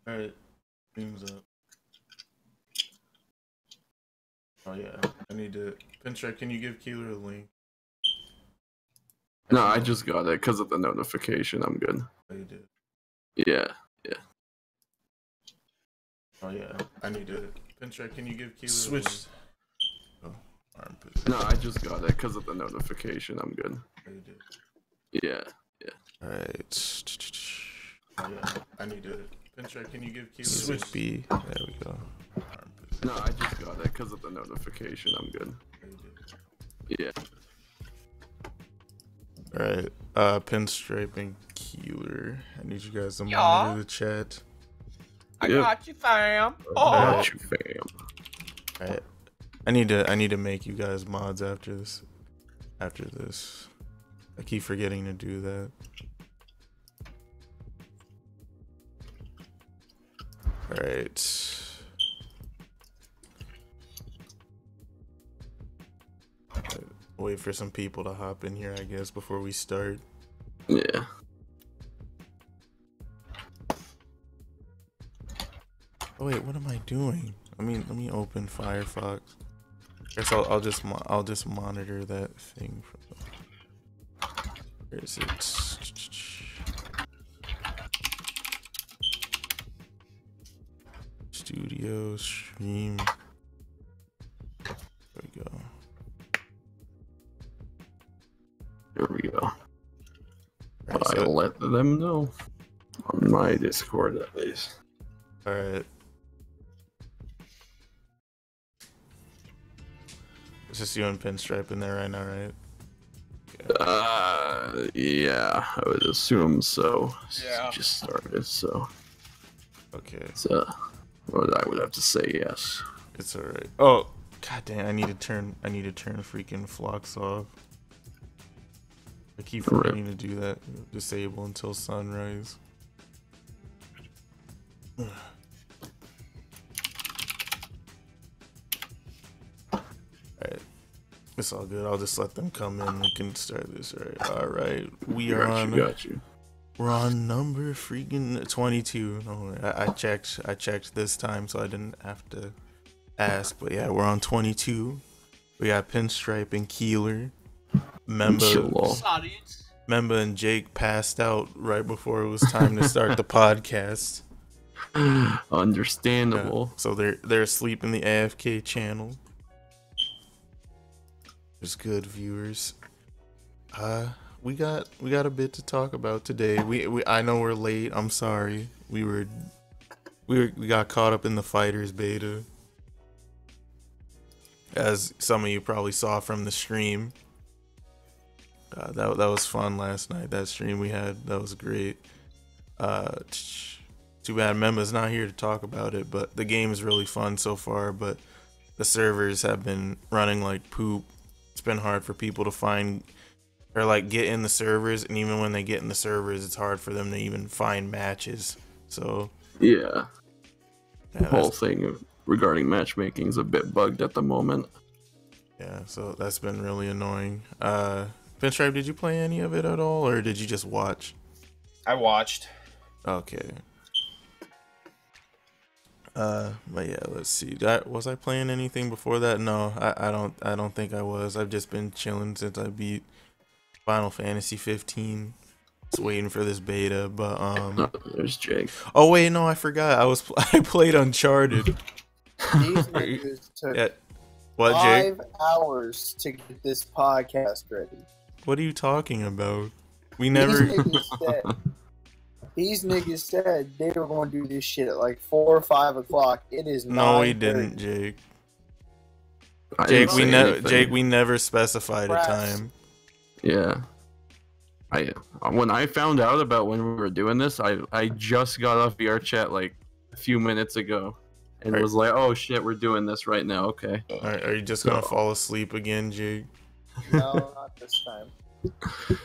Alright, seems up. Oh yeah, I need to. Pinstripe, can you give Keeler a link? No, I just got it because of the notification. I'm good. Oh, you did. Yeah. Oh yeah, I need to. Pinstripe, can you give Keeler Switch. a link? Oh, armpit. No, I just got it because of the notification. I'm good. Oh, you did. Yeah. Alright. Oh yeah, I need to. Pinstripe, can you give Keeler Switch a link? B. There we go. Armpit. No, I just got it because of the notification. I'm good. Oh, you did. Yeah. Alright. Pinstripe and Keeler. I need you guys to monitor the chat. I got you, fam. Got you, fam. Alright. I need to make you guys mods after this. I keep forgetting to do that. Alright. Wait for some people to hop in here, I guess, before we start. Yeah. Oh wait, what am I doing? Let me open Firefox. Guess I'll just monitor that thing. Where is it? Studio stream. There we go. Here we go. Right, so, I'll let them know on my Discord at least. all right. It's just you and Pinstripe in there right now, right? Yeah, I would assume so. Yeah. Just started, so Okay, it's what I would have to say. Yes. it's all right. Oh, god damn! I need to turn freaking flocks off. I keep forgetting to do that. Disable until sunrise. Alright. It's all good. I'll just let them come in. We can start this. Alright. We are on. Got you. We're on number freaking 22. No, I checked this time, so I didn't have to ask. But yeah, we're on 22. We got Pinstripe and Keeler. Memba and Jake passed out right before it was time to start the podcast. Understandable. Yeah, so they're asleep in the AFK channel. There's good viewers. We got a bit to talk about today. I know we're late. I'm sorry. We got caught up in the Fighters beta, as some of you probably saw from the stream. That was fun last night. That stream we had, that was great. Too bad Memba's not here to talk about it, but the game is really fun so far. But the servers have been running like poop. It's been hard for people to find or like get in the servers, and even when they get in the servers, it's hard for them to even find matches. So yeah, the whole thing regarding matchmaking is a bit bugged at the moment. Yeah, so that's been really annoying. Pinstripe, did you play any of it at all, or did you just watch? I watched. Okay. But yeah, let's see. Was I playing anything before that? No, I don't think I was. I've just been chilling since I beat Final Fantasy 15. Just waiting for this beta, but there's Jake. Oh wait, no, I forgot. I played Uncharted. These niggas took Yeah. What, Jake? 5 hours to get this podcast ready. What are you talking about? We never. These niggas said they were going to do this shit at like 4 or 5 o'clock. It is No, we 9:30. didn't, Jake. I didn't say anything. Jake, we never specified a Press. time. Yeah. When I found out about when we were doing this, I just got off VR chat like a few minutes ago, and was like, "Oh shit, we're doing this right now." Okay. Are you just gonna fall asleep again, Jake? No, not this time.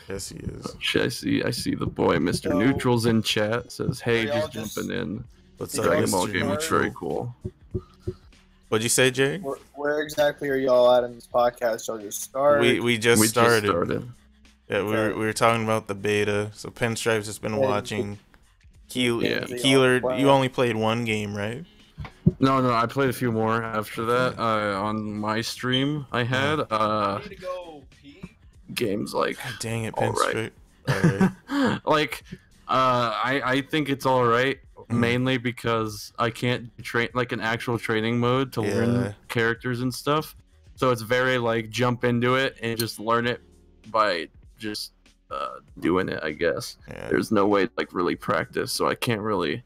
Yes, he is. Shit, I see the boy, Mr. So- Neutral's in chat. Says, "Hey, Are y'all just jumping in." What's The up, Dragon Ball Mr. game looks Neutral? very cool. What'd you say, Jake? Where exactly are y'all at in this podcast? Y'all just start? We just started. Just started. Yeah, we were talking about the beta. So Pinstripe's just been Yeah, watching. Yeah. Keeler, you only played one game, right? No, I played a few more after that. On my stream, I had games like God dang it, all right. Pinstripe. Alright. Like, I think it's all right, Mm. mainly because I can't train like an actual training mode to Yeah. learn characters and stuff. So it's very like jump into it and just learn it by just doing it. I guess Yeah. there's no way to like really practice, so I can't really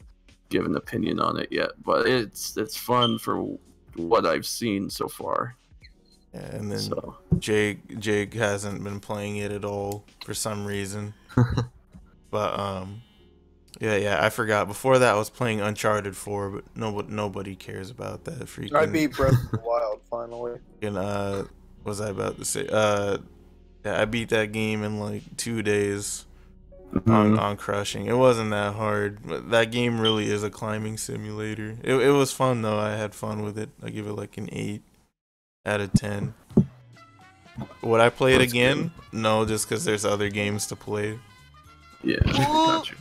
give an opinion on it yet. But it's fun for what I've seen so far. Yeah, and then So Jake hasn't been playing it at all for some reason. But yeah, I forgot. Before that, I was playing Uncharted 4, but nobody cares about that freaking. I beat Breath of the Wild finally. And what was I about to say? Yeah, I beat that game in like 2 days on crushing. It wasn't that hard, but that game really is a climbing simulator. It was fun though. I had fun with it. I give it like an 8 out of 10. Would I play it That's again? No, just because there's other games to play. yeah, got you.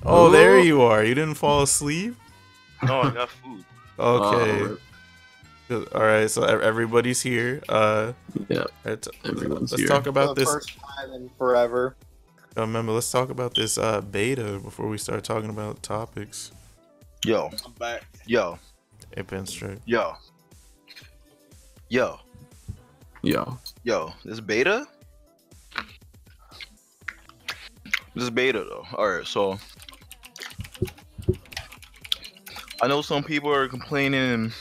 Oh, there you are. You didn't fall asleep? No, I got food. Okay. All right, so everybody's here. Yeah, Let's everyone's here. talk about For the this. first time in forever. Remember, let's talk about this beta before we start talking about topics. Yo, I'm back. yo, Hey, Pinstripe. yo, yo, Yo. yo. This beta? This is beta though. Alright, so I know some people are complaining and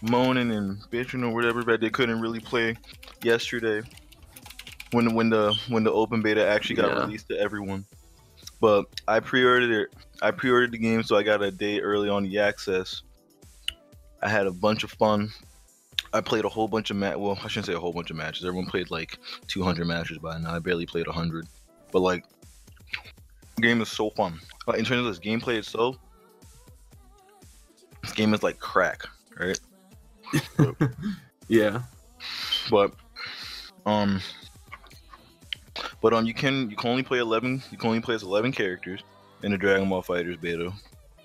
moaning and bitching or whatever that they couldn't really play yesterday when the open beta actually got released to everyone. But I pre-ordered it. I pre-ordered the game, so I got a day early on the access. I had a bunch of fun. I played a whole bunch of well, I shouldn't say a whole bunch of matches. Everyone played like 200 matches by now. I barely played 100. But like, the game is so fun. In terms of this gameplay itself, this game is like crack, right? Yeah. But you can only play 11. You can only play as 11 characters in the Dragon Ball FighterZ beta.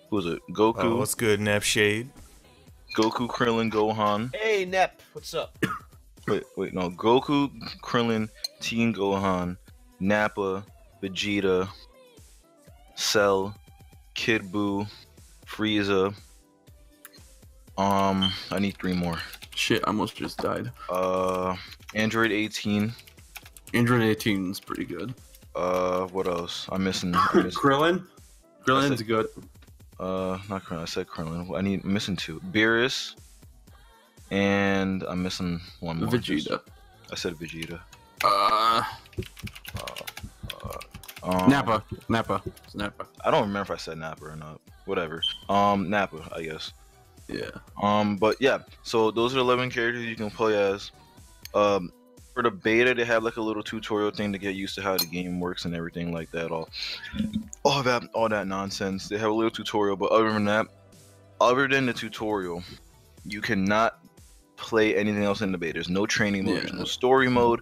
Who was it? Goku. Oh, what's good, Nep Shade? Goku, Krillin, Gohan. Hey, Nep, what's up? Wait, no. Goku, Krillin, Teen Gohan, Nappa, Vegeta, Cell, Kid Buu, Frieza. I need 3 more. Shit, I almost just died. Android 18. Android 18 is pretty good. What else? I'm missing. Krillin? Krillin's said- good. Not Krillin. I said Krillin. I'm missing 2. Beerus, and I'm missing 1 more. Vegeta. I said Vegeta. Nappa. It's Nappa. I don't remember if I said Nappa or not. Whatever. Nappa, I guess. Yeah. But yeah. So those are 11 characters you can play as. For the beta, they have like a little tutorial thing to get used to how the game works and everything like that. All that nonsense. They have a little tutorial, but other than that, other than the tutorial, you cannot play anything else in the beta. There's no training mode. There's no story mode.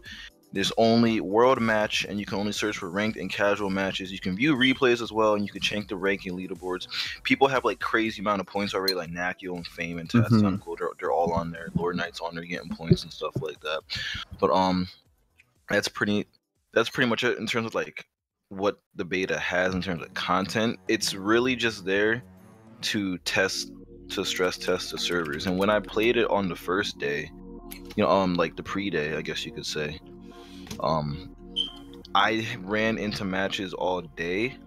There's only world match, and you can only search for ranked and casual matches. You can view replays as well, and you can check the ranking leaderboards. People have like crazy amount of points already, like Nakio and Fame and Test Uncle. They're all on there. Lord Knight's on there getting points and stuff like that. But that's pretty much it in terms of like what the beta has in terms of content. It's really just there to stress test the servers. And when I played it on the first day, like the pre-day, I guess you could say, I ran into matches all day,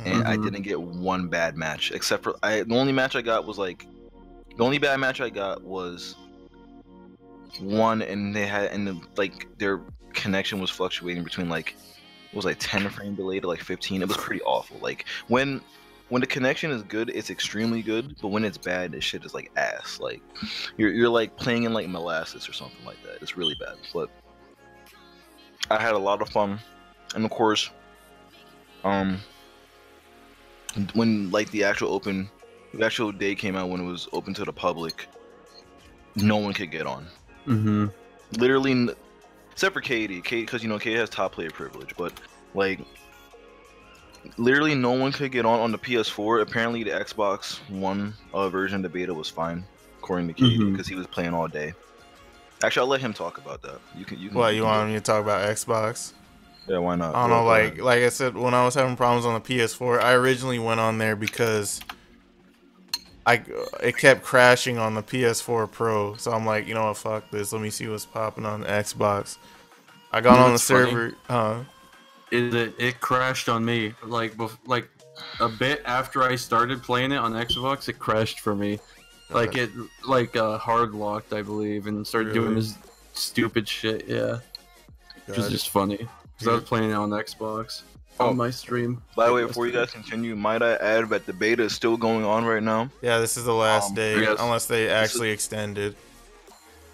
and I didn't get one bad match, except for the only bad match I got was one, and their connection was fluctuating between it was 10 frame delay to 15. It was pretty awful. Like when the connection is good, it's extremely good, but when it's bad, this shit is like ass. Like you're like playing in like molasses or something like that. It's really bad. But I had a lot of fun, and of course, when the actual day came out, when it was open to the public, no one could get on. Literally, except for Katie, because Katie has top player privilege. But literally no one could get on the PS4. Apparently, the Xbox One version of the beta was fine, according to Katie, because he was playing all day. Actually, I'll let him talk about that. You can. What, you want me to talk about Xbox? Yeah, why not? I don't know, like I said, when I was having problems on the PS4, I originally went on there because it kept crashing on the PS4 Pro. So I'm like, you know what, fuck this. Let me see what's popping on the Xbox. I got on the server. It crashed on me like a bit after I started playing it on Xbox. It crashed for me, like it hard locked, I believe, and started doing this stupid shit. Yeah, which is just funny because I was playing it on Xbox on my stream. By the way, before you guys continue, might I add that the beta is still going on right now? Yeah, this is the last day, unless they actually extend it.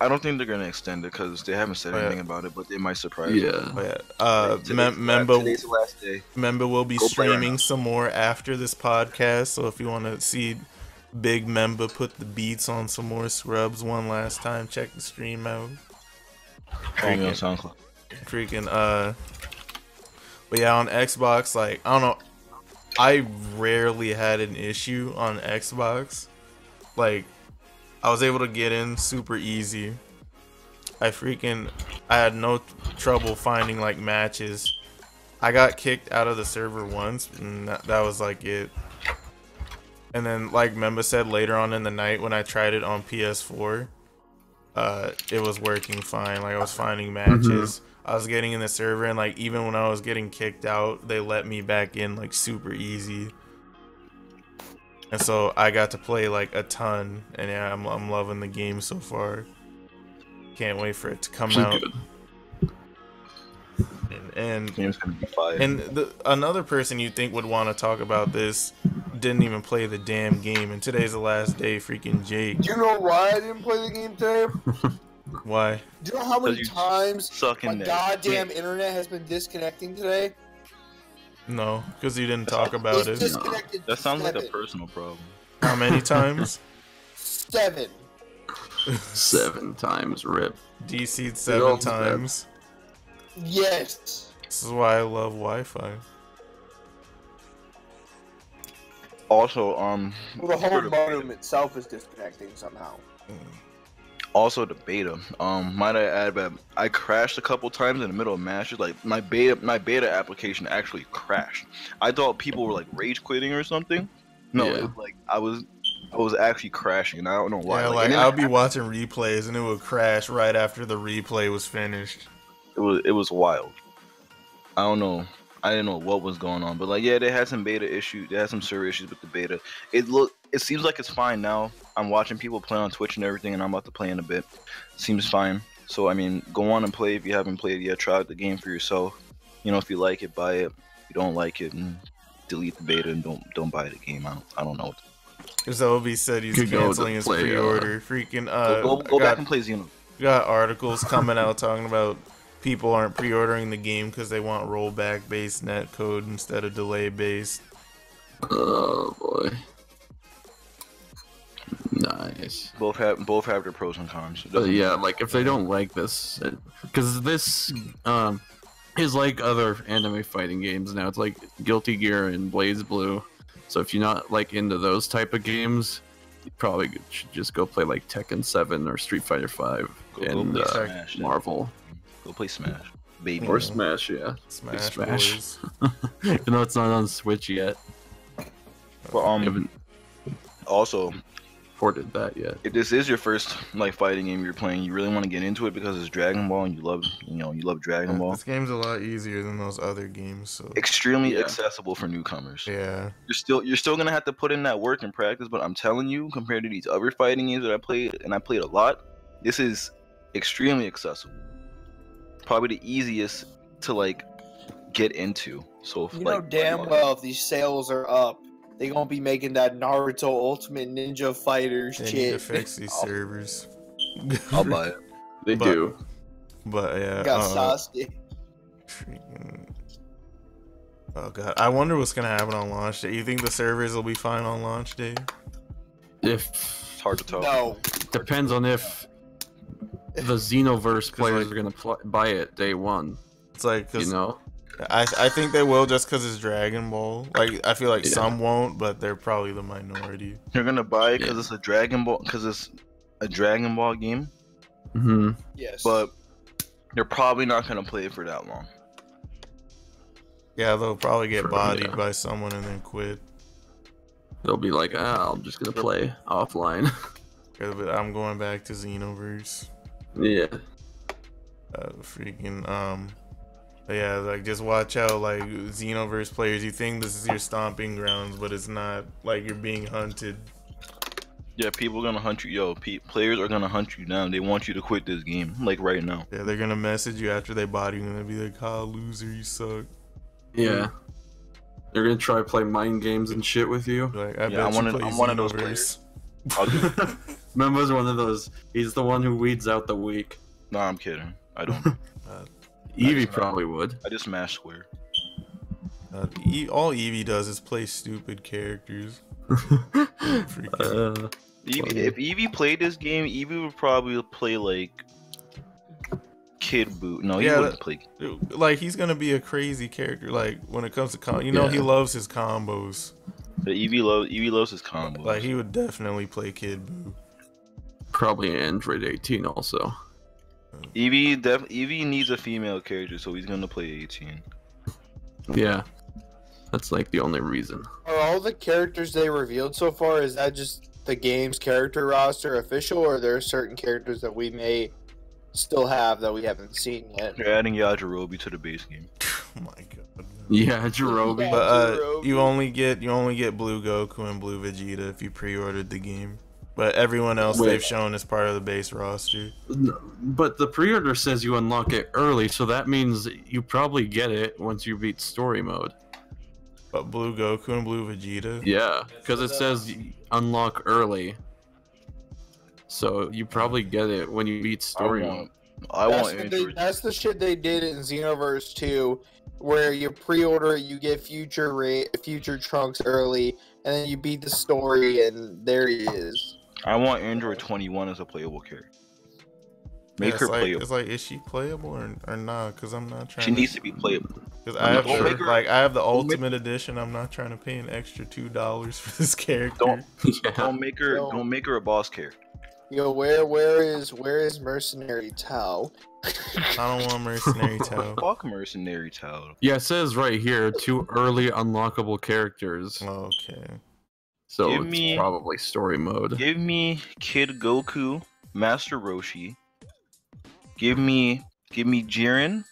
I don't think they're gonna extend it because they haven't said anything about it, but they might surprise you. Today's the last day. Member will be streaming some more after this podcast, so if you want to see Big Member put the beats on some more scrubs one last time, check the stream out. But yeah, on Xbox, like, I don't know, I rarely had an issue on Xbox. Like, I was able to get in super easy. I had no trouble finding like matches. I got kicked out of the server once, and that was like it. And then, like Memba said, later on in the night when I tried it on PS4, it was working fine. Like, I was finding matches. I was getting in the server, and like even when I was getting kicked out, they let me back in like super easy. And so I got to play like a ton, and yeah, I'm loving the game so far. Can't wait for it to come out. And game's gonna be fire. And another person you think would want to talk about this didn't even play the damn game, and today's the last day. Freaking Jake. Do you know why I didn't play the game today? Why? Do you know how many times my goddamn internet has been disconnecting today? No, because you didn't talk about it. That sounds like a personal problem. How many times? 7. 7 times, rip. DC'd 7 times. Yes. This is why I love Wi-Fi. Also, well, the whole modem itself is disconnecting somehow. Also, the beta. Might I add that I crashed a couple times in the middle of matches. Like my beta application actually crashed. I thought people were like rage quitting or something. No, it was like I was actually crashing, and I don't know why. Yeah, like I'll be watching replays, and it would crash right after the replay was finished. It was wild. I don't know. I didn't know what was going on, but like, yeah, they had some beta issues. They had some server issues with the beta. It seems like it's fine now. I'm watching people play on Twitch and everything, and I'm about to play in a bit. Seems fine. So I mean, go on and play if you haven't played yet. Try out the game for yourself. You know, if you like it, buy it. If you don't like it, and delete the beta and don't buy the game. I don't know. Zobi said he's canceling his pre-order. Freaking go back and play Xeno. Got articles coming out talking about people aren't pre-ordering the game because they want rollback-based netcode instead of delay-based. Oh boy. Nice. Both have their pros and cons. Yeah, like if they don't like this, because this is like other anime fighting games now. It's like Guilty Gear and Blaze Blue. So if you're not like into those type of games, you probably should just go play like Tekken 7 or Street Fighter 5 and Smash, Marvel. Go play Smash, baby. Or Smash, yeah. Smash. Even though it's not on Switch yet. But also ported that yet. If this is your first like fighting game you're playing, you really want to get into it because it's Dragon Ball and you love Dragon Ball. This game's a lot easier than those other games. So extremely accessible for newcomers. Yeah. You're still gonna have to put in that work and practice, but I'm telling you, compared to these other fighting games that I played, and I played a lot, this is extremely accessible. Probably the easiest to like get into. So if, you know damn well if these sales are up, they gonna be making that Naruto Ultimate Ninja Fighters they shit. Need to fix these servers. I'll buy it. They do. But yeah. Got Sasuke. Oh god, I wonder what's gonna happen on launch day. You think the servers will be fine on launch day? It's hard to tell. No. Depends on if the Xenoverse players are gonna buy it day one. It's like, you know, I think they will just because it's Dragon Ball. Like I feel like Yeah. some won't, but they're probably the minority. You're gonna buy it because Yeah. it's a Dragon Ball, because it's a Dragon Ball game, Hmm. Yes. but you're probably not gonna play it for that long. Yeah, they'll probably get True, bodied yeah. by someone and then quit. They'll be like, I'm just gonna play offline. Yeah, but I'm going back to Xenoverse. Yeah. But yeah, like just watch out, like Xenoverse players. You think this is your stomping grounds, but it's not. Like you're being hunted. Yeah, people are gonna hunt you. Yo, players are gonna hunt you down. They want you to quit this game, like right now. Yeah, they're gonna message you after they body you and they'll be like, "Ah, loser, you suck." Yeah. They're gonna try to play mind games and shit with you. Like I Yeah, bet I'm you one play of- I'm one of those Xenoverse. I'll do. Membo's one of those. He's the one who weeds out the weak. Nah, I'm kidding. I don't. Evie not- probably would. I just smash square. All Eevee does is play stupid characters. Uh, If Eevee played this game, Eevee would probably play like Kid Boo. No, he Yeah, wouldn't play. Like he's gonna be a crazy character. Like when it comes to he Yeah. loves his combos. But Eevee loves his combos. Like he would definitely play Kid Boo. probably Android 18 also. Eevee needs a female character, so he's gonna play 18. Yeah. That's like the only reason. Are all the characters they revealed so far, is that just the game's character roster official, or are there certain characters that we may still have that we haven't seen yet? They're adding Yajirobe to the base game. Oh my god. Yeah, Jirobe. But Yajirobe. you only get Blue Goku and Blue Vegeta if you pre-ordered the game. But everyone else Wait. they've shown as part of the base roster. But the pre-order says you unlock it early, so that means you probably get it once you beat story mode. But Blue Goku and Blue Vegeta. Yeah, because it says unlock early. So you probably get it when you beat story mode. I want Android. That's the shit they did in Xenoverse 2, where you pre-order it, you get future Trunks early, and then you beat the story, and there he is. I want Android 21 as a playable character. Make Yeah, her it's like, playable. It's like, is she playable or not? Because I'm not trying. She needs to be playable. Because I have Don't make her- I have the don't make- Ultimate Edition. I'm not trying to pay an extra $2 for this character. Don't- Yeah. Don't make her a boss character. Yo, where is Mercenary Tao? I don't want Mercenary Tao. Fuck Mercenary Tao. Yeah, it says right here, 2 early unlockable characters. Okay. So Give it's me- probably story mode. Give me Kid Goku, Master Roshi. Give me Jiren.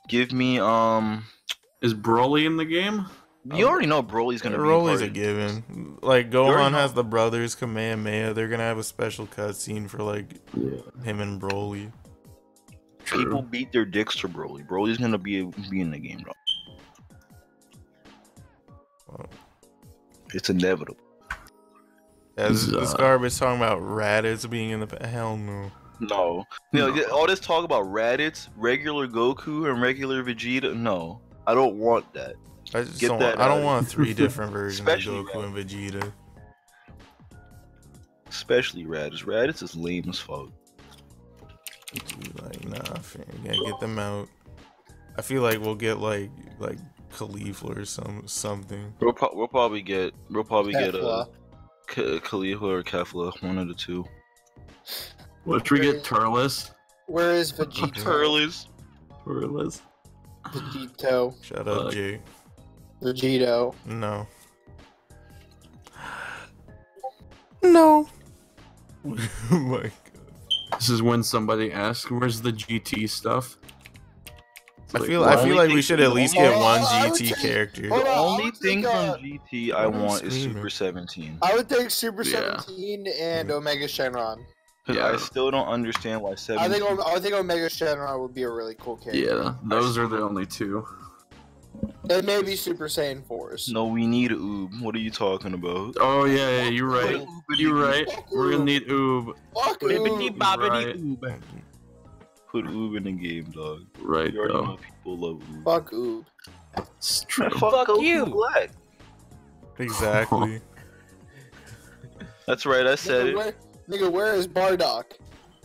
Give me Is Broly in the game? You already know Broly's gonna be Rolly's part a of- given. Like already Gohan know- has the brothers Kamehameha. They're gonna have a special cutscene for like Yeah. him and Broly. People beat their dicks to Broly. Broly's gonna be in the game, bro. Well, It's inevitable. yeah, this Zuh. garbage talking about Raditz being in the hell no. No. All this talk about Raditz, regular Goku, and regular Vegeta. No, I don't want that. I just Get don't. that I out don't of want 3 different versions of Especially Goku and Vegeta. Especially Raditz. Raditz is lame as fuck. Dude, like nah, fam, you gotta get them out. I feel like we'll get like Caulifla or something. We'll probably get Kefla. Khalifa or Kefla, one of the two. What should we get? Turles? Where is Vegito? Turles. Turles? Vegito. Shut up, Fuck. Jay. Vegito. No. No. Oh my god. This is when somebody asks, "Where's the GT stuff?" It's I like, feel what? like we should at least get Oh, one I would GT take- character. Hold The on, I only would thing think, from GT I Why are you want is screaming? Super 17. I would take Super Yeah. 17 and Omega Shenron. Because Yeah. I still don't understand why 17. I think Omega Shenron would be a really cool character. Yeah, those are the only 2. It may be Super Saiyan 4s. No, we need Oob. What are you talking about? Oh yeah, you're right. You're right. We're gonna need Oob. Fuck Bibbidi Oob. bobbidi Right. Oob. Put Oob in the game, dog. Right You already though. know people love Oob. Fuck Oob. It's true. Fuck Fuck Goku you. Black. Exactly. That's right, I said it. Nigga, where is Bardock?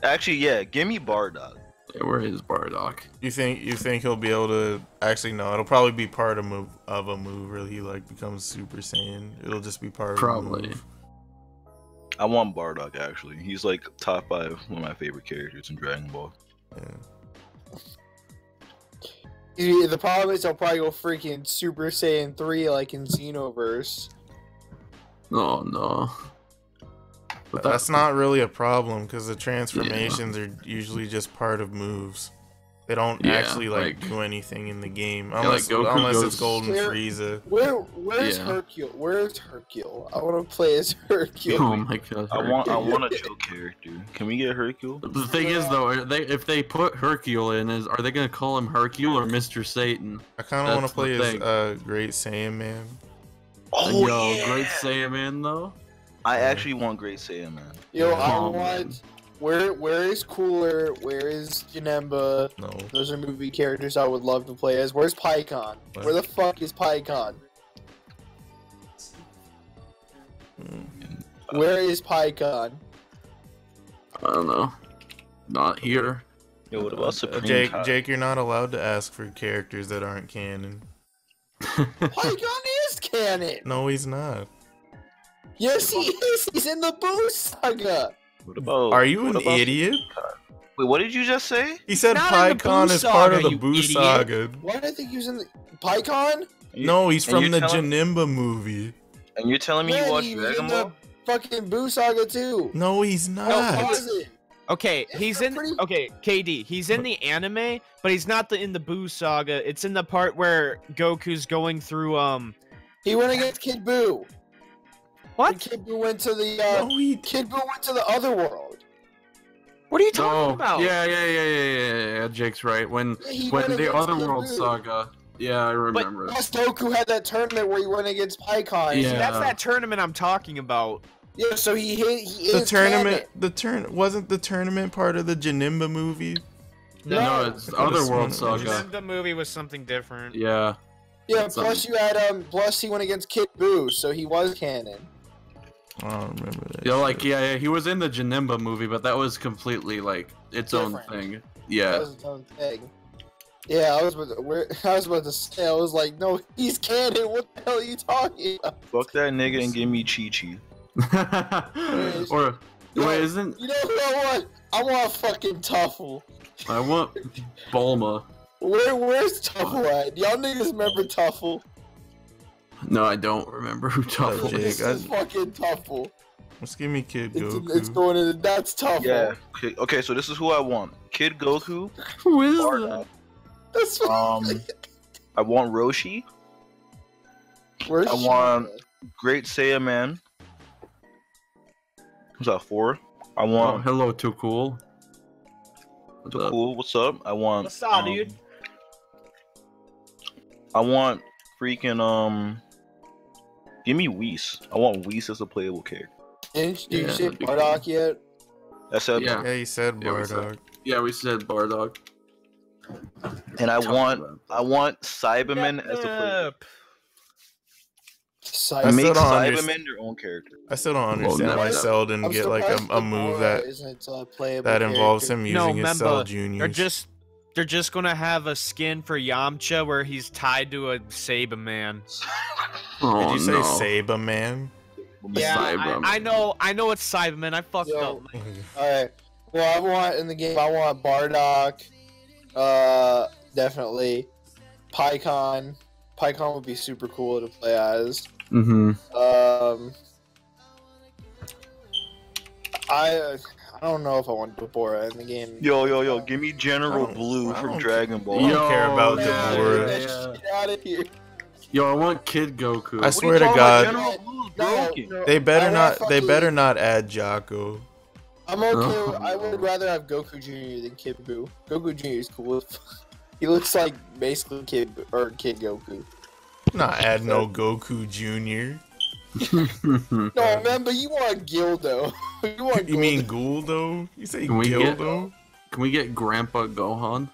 Actually, yeah, give me Bardock. Yeah, where is Bardock? You think he'll be able to? Actually, no. It'll probably be part of a move where he like becomes Super Saiyan. It'll just be part of a Probably. move. I want Bardock actually. He's like top 5, one of my favorite characters in Dragon Ball. Yeah. The problem is I'll probably go freaking Super Saiyan 3 like in Xenoverse. Oh no. But That's not really a problem because the transformations are usually just part of moves. They don't actually like do anything in the game unless it's Golden Frieza. Where's Hercule? Where's Hercule? I want to play as Hercule. Oh my god. I want a chill character. Can we get Hercule? The thing is though, if they put Hercule in, are they gonna call him Hercule or Mr. Satan? I kind of want to play as Great Saiyan Man. Oh Yo, Great Saiyan Man though. I actually want Great Saiyan Man. Yo, I Oh, want. Where is Cooler? Where is Janemba? No. Those are movie characters I would love to play as. Where's Pycon? What? Where the fuck is Pycon? Where is Pycon? I don't know. Not here. Yo, what about Supreme Kai? Jake, you're not allowed to ask for characters that aren't canon. Pycon is canon. No, he's not. Yes, he is. He's in the Boo Saga. What about? Are you what an about idiot? Wait, what did you just say? He said Not in the Pycon Boo is part of Saga, the you Boo idiot. Saga. Why did I think he was in the Pycon? No, he's and from you're the telling- Janemba movie. And you're telling me you Yeah, watched he was Dragon in Ball? the fucking Boo Saga too. No, he's No, not. he wasn't. Okay, It's he's a in. pretty- Okay, KD. He's in the anime, but he's not in the Boo Saga. It's in the part where Goku's going through. He went against Kid Boo. What? And Kid Boo went to the No, he. Kid Boo went to the other world. What are you talking Oh, about? yeah. Jake's right. When He went the against Otherworld Kid Boo. saga. Yeah, I remember. Plus, Goku had that tournament where he went against Pycon. Yeah. That's that tournament I'm talking about. Yeah, so he The is tournament. canon. Wasn't the tournament part of the Janemba movie? No, it's I could've Otherworld sworn it was. saga. The movie was something different. Yeah. Yeah, That's plus you had plus he went against Kid Boo, so he was canon. I don't remember that. Yeah, like shit. yeah, he was in the Janemba movie, but that was completely like its own Different. thing. That Yeah. was his own thing. Yeah, I was about to say, I was like, no, he's canon. What the hell are you talking about? Fuck that nigga and give me Chi Chi. Or wait, isn't You know who I want? I want fucking Tuffle. I want Bulma? Where's Tuffle at? Y'all niggas remember Tuffle? No, I don't remember who Tuffle Jake, is. This is fucking Tuffle. Let's give me Kid Goku. It's going in. That's Tuffle. Yeah. Okay, so this is who I want. Kid Goku. Who is Bardock. That's I want Roshi. Where's I want Great Saiyan Man. Who's that 4? I Oh, want hello, Too Cool. What's up? Cool. What's up? I want. What's up, dude? I want freaking Give me Whis. I want Whis as a playable character. Didn't you Yeah, say that'd be Bardock yet? I said. Yeah. Yeah, you said Yeah, we said- Bardock. Yeah, we said Bardock. And I Talk want about I want Cyberman as a player. I Make still don't Cybermen their own character. I still don't Well, understand never why know. Cell didn't get like a move that involves him using his Cell Juniors. They're just gonna have a skin for Yamcha where he's tied to a Saberman. Oh, Did you say no. Saba Man? Yeah, Cyberman. I know it's Cyberman. I fucked Yo. up. Alright. Well, I want in the game, I want Bardock. Definitely. Pycon. Pycon would be super cool to play as. Mm-hmm. I don't know if I want Deborah in the game. Yo, give me General I don't- Blue I from don't- Dragon Ball. I don't care about yeah, Deborah. Get yeah. that shit out of here. Yo, I want Kid Goku. I swear to God, General Blue's broken. No, they better I want not. They fucking- better not add Jocko. I'm okay. Oh. I would rather have Goku Jr. than Kid Buu. Goku Jr. is cool. as fuck. He looks like basically Kid Goku. Not add no Goku Junior. No, remember you want Gildo. you want. You mean Gildo. Guldo? You say Can we get- Gildo? Can we get Grandpa Gohan?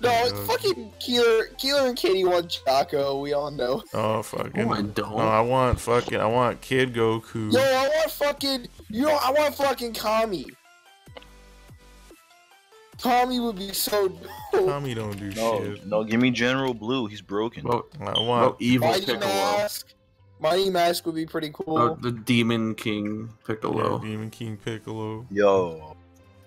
No, it's fucking Keeler and Katie want Jocko. We all know. Oh fucking. Oh, I don't. No, I want Kid Goku. Yo, I want fucking. I want fucking Kami. Tommy would be so dope. Tommy don't do No, shit. no, give me General Blue. He's broken. Well, I want evil Mighty Piccolo. Mask. Mighty Mask would be pretty cool. Oh, the Demon King Piccolo. Demon King Piccolo. Yo,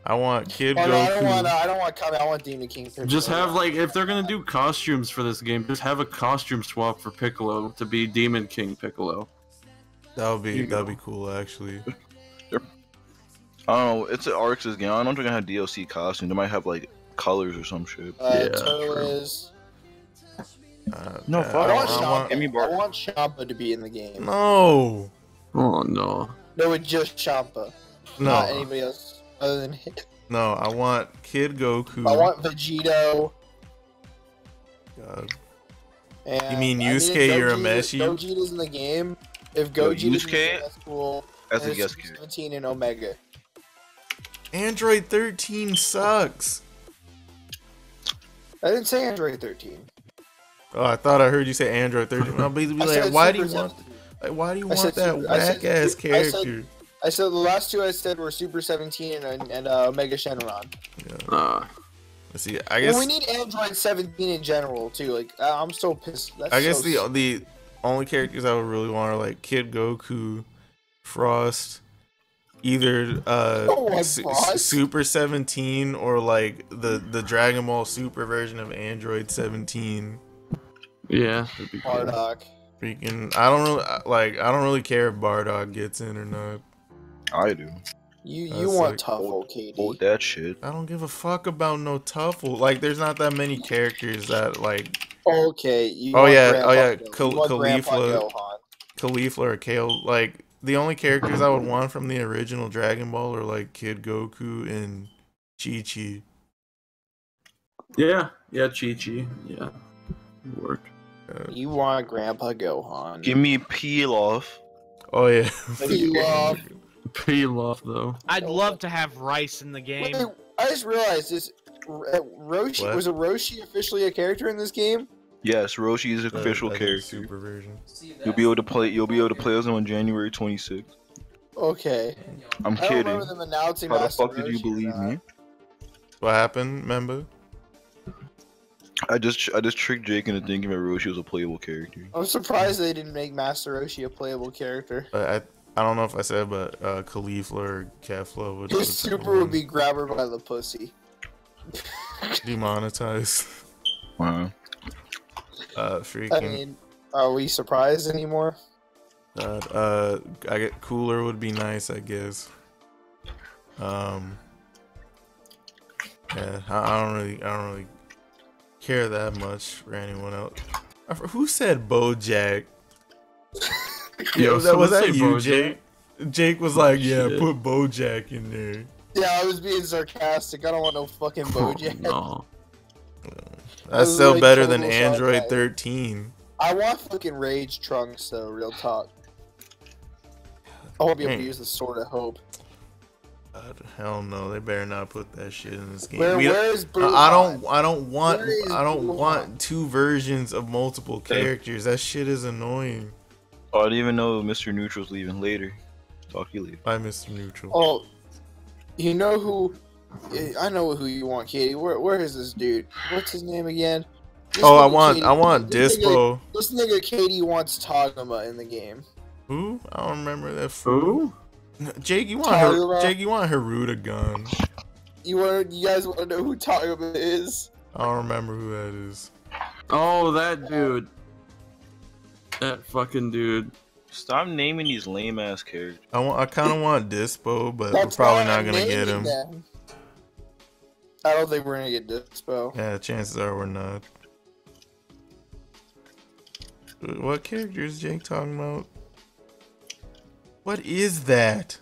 I want Kid Oh, no, Goku. I don't want Kami. I want Demon King. Piccolo. Just have like, if they're gonna do costumes for this game, just have a costume swap for Piccolo to be Demon King Piccolo. That'd be cool actually. I don't know. It's an Arx's game. I don't know if they're gonna have DLC costumes. They might have like colors or some shit. Yeah, Toe true. is. No, I fuck. want- Give me I want Champa to be in the game. No, Oh no. No, with just Champa. Not no, anybody else other than him. no. I want Kid Goku. I want Vegito. God. And You mean I Yusuke if Urameshi? Gogeta's in the game. If Yo, Gogeta's in the Yusuke? game, that's cool. That's And a it's guess Super character. 17 and Omega. Android 13 sucks. I didn't say Android 13. Oh, I thought I heard you say Android 13. I'll basically I be said like, why do Super you want? 17. Like, why do you I want said that Super- I said- whack ass I said- character? I said the last two I said were Super 17 and Omega Shenron. Let's see. I guess Well, we need Android 17 in general too. Like I'm so pissed. That's I guess so the only characters I would really want are like Kid Goku, Frost, either Frost? Super 17 or like the Dragon Ball Super version of Android 17. Yeah, that'd be cool. Bardock. Freaking, I don't really care if Bardock gets in or not. I do. You That's want like- tough old KD. Hold that shit. I don't give a fuck about no Tuffle. Like, there's not that many characters that like Okay. You Oh, want yeah, Grandpa oh, yeah, Gohan. You want Grandpa Caulifla. Gohan. Caulifla or Kale. Like, the only characters I would want from the original Dragon Ball are like Kid Goku and Chi-Chi. Yeah, Chi-Chi. Yeah, work. You want Grandpa Gohan. Give me Pilaf. Oh yeah. Pilaf. Pilaf though. I'd love to have Rice in the game. Wait, I just realized this. Roshi What? was a Roshi officially a character in this game? Yes, Roshi is an official That's a character. Super version. You'll be able to play. You'll be able to play as him on January 26th. Okay. I'm I don't kidding. remember them announcing How the Master fuck did you Roshi or believe not. me? What happened, member? I just tricked Jake into thinking that Roshi was a playable character. I'm surprised they didn't make Master Roshi a playable character. I don't know if I said, but Caulifla or Kefla would His super would be grab her by the pussy. demonetized. Wow. Freaking. I mean, are we surprised anymore? I get Cooler would be nice, I guess. Yeah, I don't really care that much for anyone else. Who said BoJack? Yo, was that someone say you, Bojack? Jake? Jake was like, yeah, Shit. put BoJack in there. Yeah, I was being sarcastic. I don't want no fucking Oh, Bojack. no. That's was still like better than total Android sarcasm. 13. I want fucking Rage Trunks though, real talk. I won't be able to Dang. use the Sword of Hope. God, hell no, they better not put that shit in this game. Where We don't- is Buhan? I don't want Where is Buhan? want two versions of multiple characters. That shit is annoying. Oh, I didn't even know Mr. Neutral's leaving later. Talk to you later. Bye, Mr. Neutral. Oh, you know who? I know who you want, Katie. Where is this dude? What's his name again? This Oh, I nigga want Katie- Dispo. This nigga Katie wants Tagoma in the game. Who? I don't remember that fool. Who? Jake, you want Tagoma. Jake, you want Haruta gun. You guys want to know who Tagoma is? I don't remember who that is. Oh, that dude. That fucking dude. Stop naming these lame ass characters. I kind of want Dispo, but That's we're probably why not I'm gonna get naming him. them. I don't think we're gonna get Dispo. Yeah, chances are we're not. What character is Jake talking about? What is that?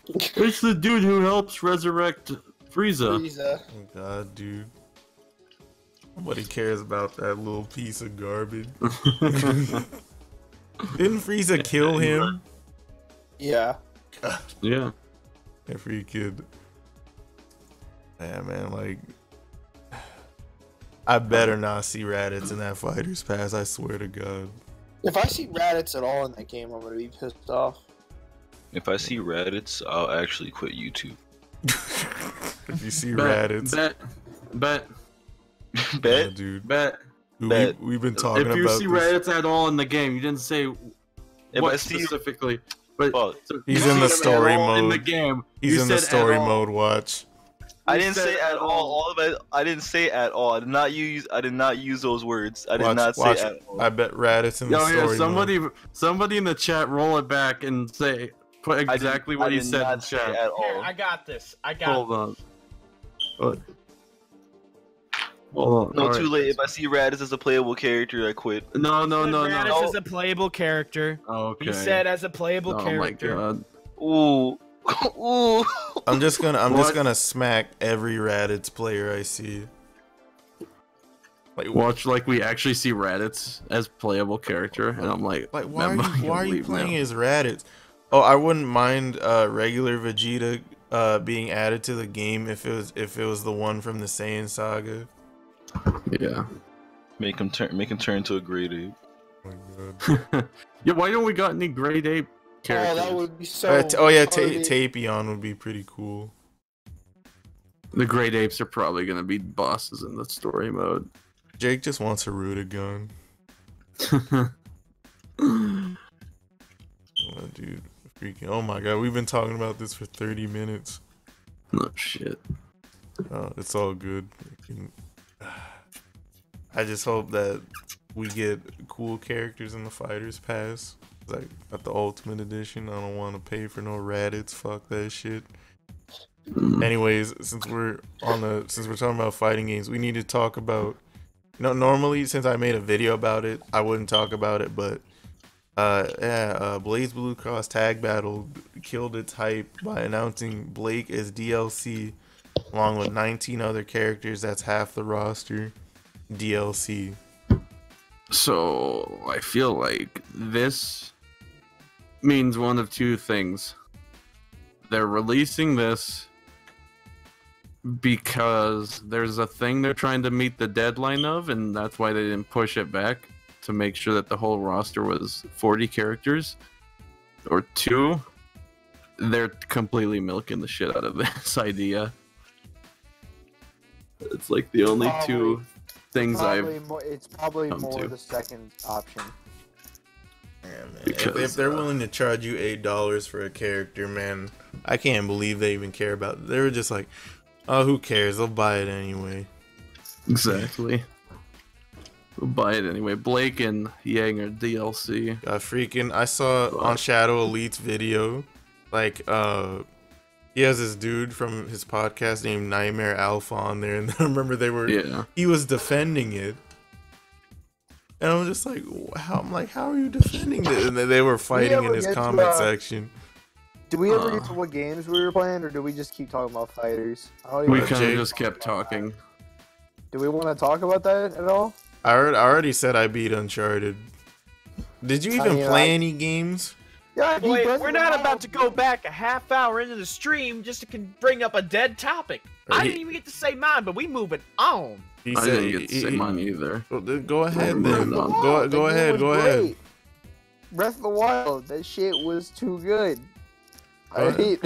It's the dude who helps resurrect Frieza. Frieza. Oh god, dude. Nobody cares about that little piece of garbage. Didn't Frieza kill him? Yeah. Yeah. Every kid. Yeah, man, like... I better not see Raditz in that Fighter's Pass, I swear to god. If I see Raditz at all in that game, I'm gonna be pissed off. If I see Reddits, I'll actually quit YouTube. If you see Bet, Raditz, bet, yeah, Bet. dude. bet. We've been talking If you about see this. Raditz at all in the game, you didn't say If what I see- specifically. But Well, so He's you in the see him at story all in the mode. game. He's You in the said at story all. mode. Watch. I You didn't said say at all. All of it. I didn't say at all. I did not use those words. I did Watch. not Watch. say at all. I bet Raditz in the Yo, story yeah, mode. somebody in the chat, roll it back and put exactly what I he did said in not say chat. at Here, all. I got this. I got Hold on. What? Hold on. No, All too right. late. If I see Raditz as a playable character, I quit. No, no, no, Raditz no. is a playable character. Okay. He said as a playable Oh character. my god. Ooh, ooh. I'm just What? gonna smack every Raditz player I see. Like, Watch like we actually see Raditz as playable character, and I'm like, why are "Man, you leave playing now." as Raditz? Oh, I wouldn't mind regular Vegeta being added to the game if it was the one from the Saiyan saga. Yeah. Make him turn to a grade ape. Oh my god. Yeah. Why don't we got any grade A Oh, characters? that would be so. Yeah, funny. Tapion would be pretty cool. The grade apes are probably gonna be bosses in the story mode. Jake just wants a Ruda gun. Oh, dude, freaking! Oh my god, we've been talking about this for 30 minutes. Oh shit. It's all good. I just hope that we get cool characters in the Fighters Pass. Like at the Ultimate Edition, I don't want to pay for no Raditz. Fuck that shit. Anyways, since we're talking about fighting games, we need to talk about. Normally, since I made a video about it, I wouldn't talk about it, but Blaze Blue Cross Tag Battle killed its hype by announcing Blake as DLC, along with 19 other characters. That's half the roster. DLC. So I feel like this means one of two things. They're releasing this because there's a thing they're trying to meet the deadline of, and that's why they didn't push it back to make sure that the whole roster was 40 characters. Or two, they're completely milking the shit out of this idea. It's like the only two things It's probably come more to. the second option. Yeah, man. Because, If they're willing to charge you $8 for a character, man, I can't believe they even care about it. They were just like, oh, who cares? They'll buy it anyway. Exactly. We'll buy it anyway. Blake and Yang are DLC. I saw on Shadow Elite's video, like, he has this dude from his podcast named Nightmare Alpha on there, and I remember he was defending it. And I'm just like, how are you defending it? And they were fighting in his comment section. Did we ever get to what games we were playing, or do we just keep talking about fighters? I don't even We know. kind of just kept talking. Do we want to talk about that at all? I already said I beat Uncharted. Did you even play any games? Yeah, Wait, we're not about to go back a half hour into the stream just to bring up a dead topic. I didn't even get to say mine, but we moving on. He I said, didn't get to say mine either. Well, then go ahead Breath then. of the Wild, Go ahead. Go ahead. Breath of the Wild, that shit was too good. Alright.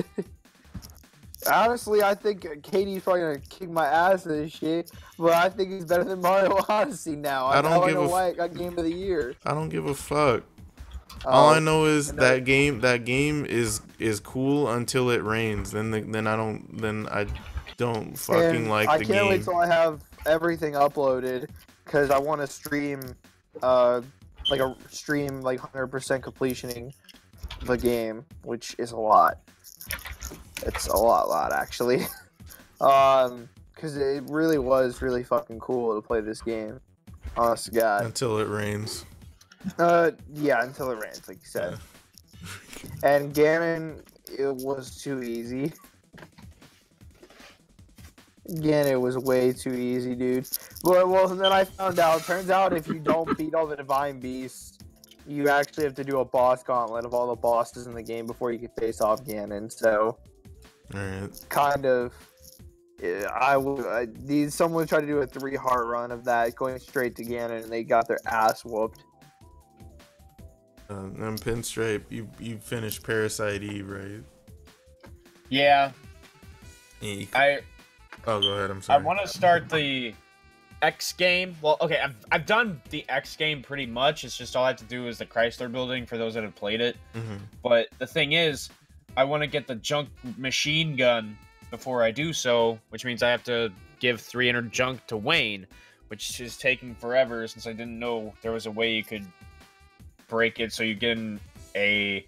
Honestly, I think Katie's probably gonna kick my ass in this shit, but I think it's better than Mario Odyssey now. I don't give know a why it got Game of the Year. I don't give a fuck. All I know is and that game is cool until it rains. Then I don't fucking And like I the can't game. wait till I have everything uploaded, because I want to stream, like 100% completioning the game, which is a lot. It's a lot actually. Because it really was really fucking cool to play this game. Honest to God. Until it rains. Yeah, until it rains, like you said. And Ganon, it was too easy. Again, it was way too easy, dude. Well, and then I found out, turns out if you don't beat all the Divine Beasts, you actually have to do a boss gauntlet of all the bosses in the game before you can face off Ganon, so... Alright. Kind of... someone tried to do a 3-heart run of that, going straight to Ganon, and they got their ass whooped. And Pinstripe, you finished Parasite Eve, right? Yeah, Yeah, Oh, go ahead. I'm I sorry. want to start the X game. Well, okay, I've done the X game pretty much. It's just all I have to do is the Chrysler Building for those that have played it. Mhm. But the thing is, I want to get the junk machine gun before I do so, which means I have to give 300 junk to Wayne, which is taking forever since I didn't know there was a way you could break it so you get in a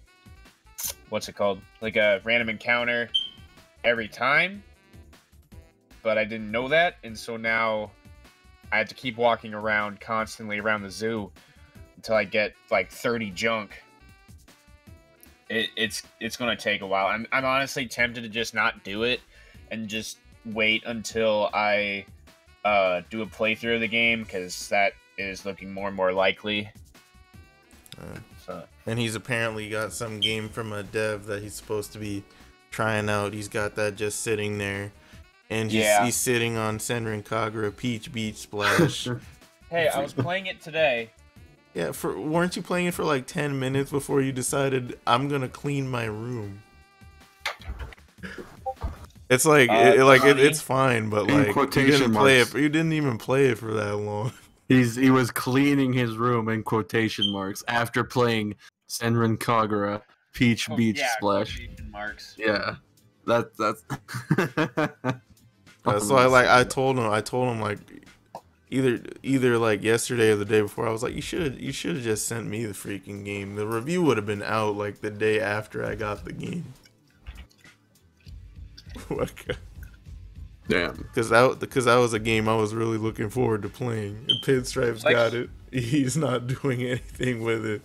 what's it called? Like a random encounter every time. But I didn't know that, and so now I have to keep walking around constantly around the zoo until I get like 30 junk. It's gonna take a while. I'm honestly tempted to just not do it and just wait until I do a playthrough of the game, because that is looking more and more likely. And he's apparently got some game from a dev that he's supposed to be trying out. He's got that just sitting there. And he's sitting on Senran Kagura Peach Beach Splash. Hey, I was playing it today. Yeah, weren't you playing it for like 10 minutes before you decided I'm gonna clean my room? It's like it's fine, but like you didn't play it. You didn't even play it for that long. He was cleaning his room in quotation marks after playing Senran Kagura Peach Beach Splash. Quotation marks. Yeah, that's. So I told him like either like yesterday or the day before. I was like, you should have just sent me the freaking game. The review would have been out like the day after I got the game. Damn. Because that was a game I was really looking forward to playing. And Pinstripe's got it. He's not doing anything with it.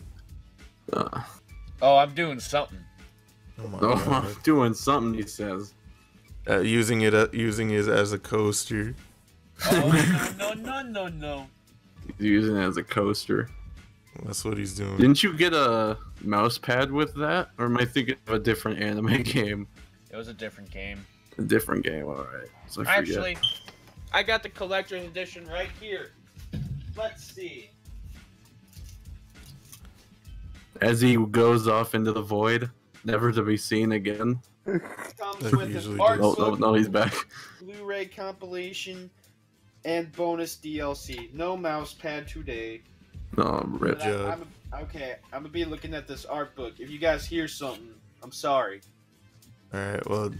Oh, I'm doing something. Oh my God. God. Doing something, he says. Using it as a coaster. Oh, no. He's using it as a coaster. That's what he's doing. Didn't you get a mouse pad with that? Or am I thinking of a different anime game? It was a different game. A different game, alright. So Actually, I got the collector's edition right here. Let's see. As he goes off into the void, never to be seen again. Comes That with usually an art does. book, No, he's back. Blu-ray compilation, and bonus DLC. No mouse pad today. No, rip. Judd. I'm gonna be looking at this art book. If you guys hear something, I'm sorry. Alright, well,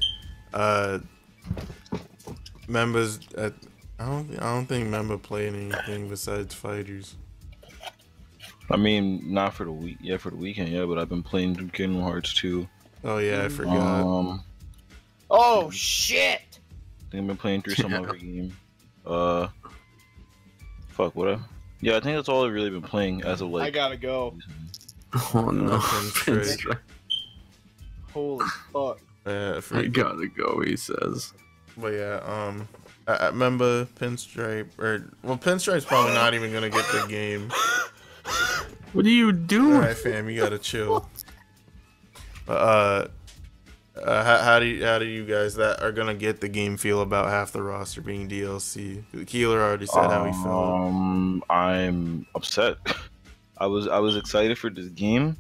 members, I don't think Memba played anything besides fighters. I mean, not for the week. Yeah, for the weekend. Yeah, but I've been playing through Kingdom Hearts 2. Oh yeah, I forgot. Oh shit! I think I've been playing through some other game. Fuck, what? Yeah, I think that's all I've really been playing as of like. I gotta go. Oh no. Pinstripe. Holy fuck. I gotta go, he says. But yeah, I remember Pinstripe, Pinstripe's probably not even gonna get the game. What are you doing? Alright, fam, you gotta chill. How do you guys that are gonna get the game feel about half the roster being DLC? Keeler already said how he felt. I'm upset. I was excited for this game,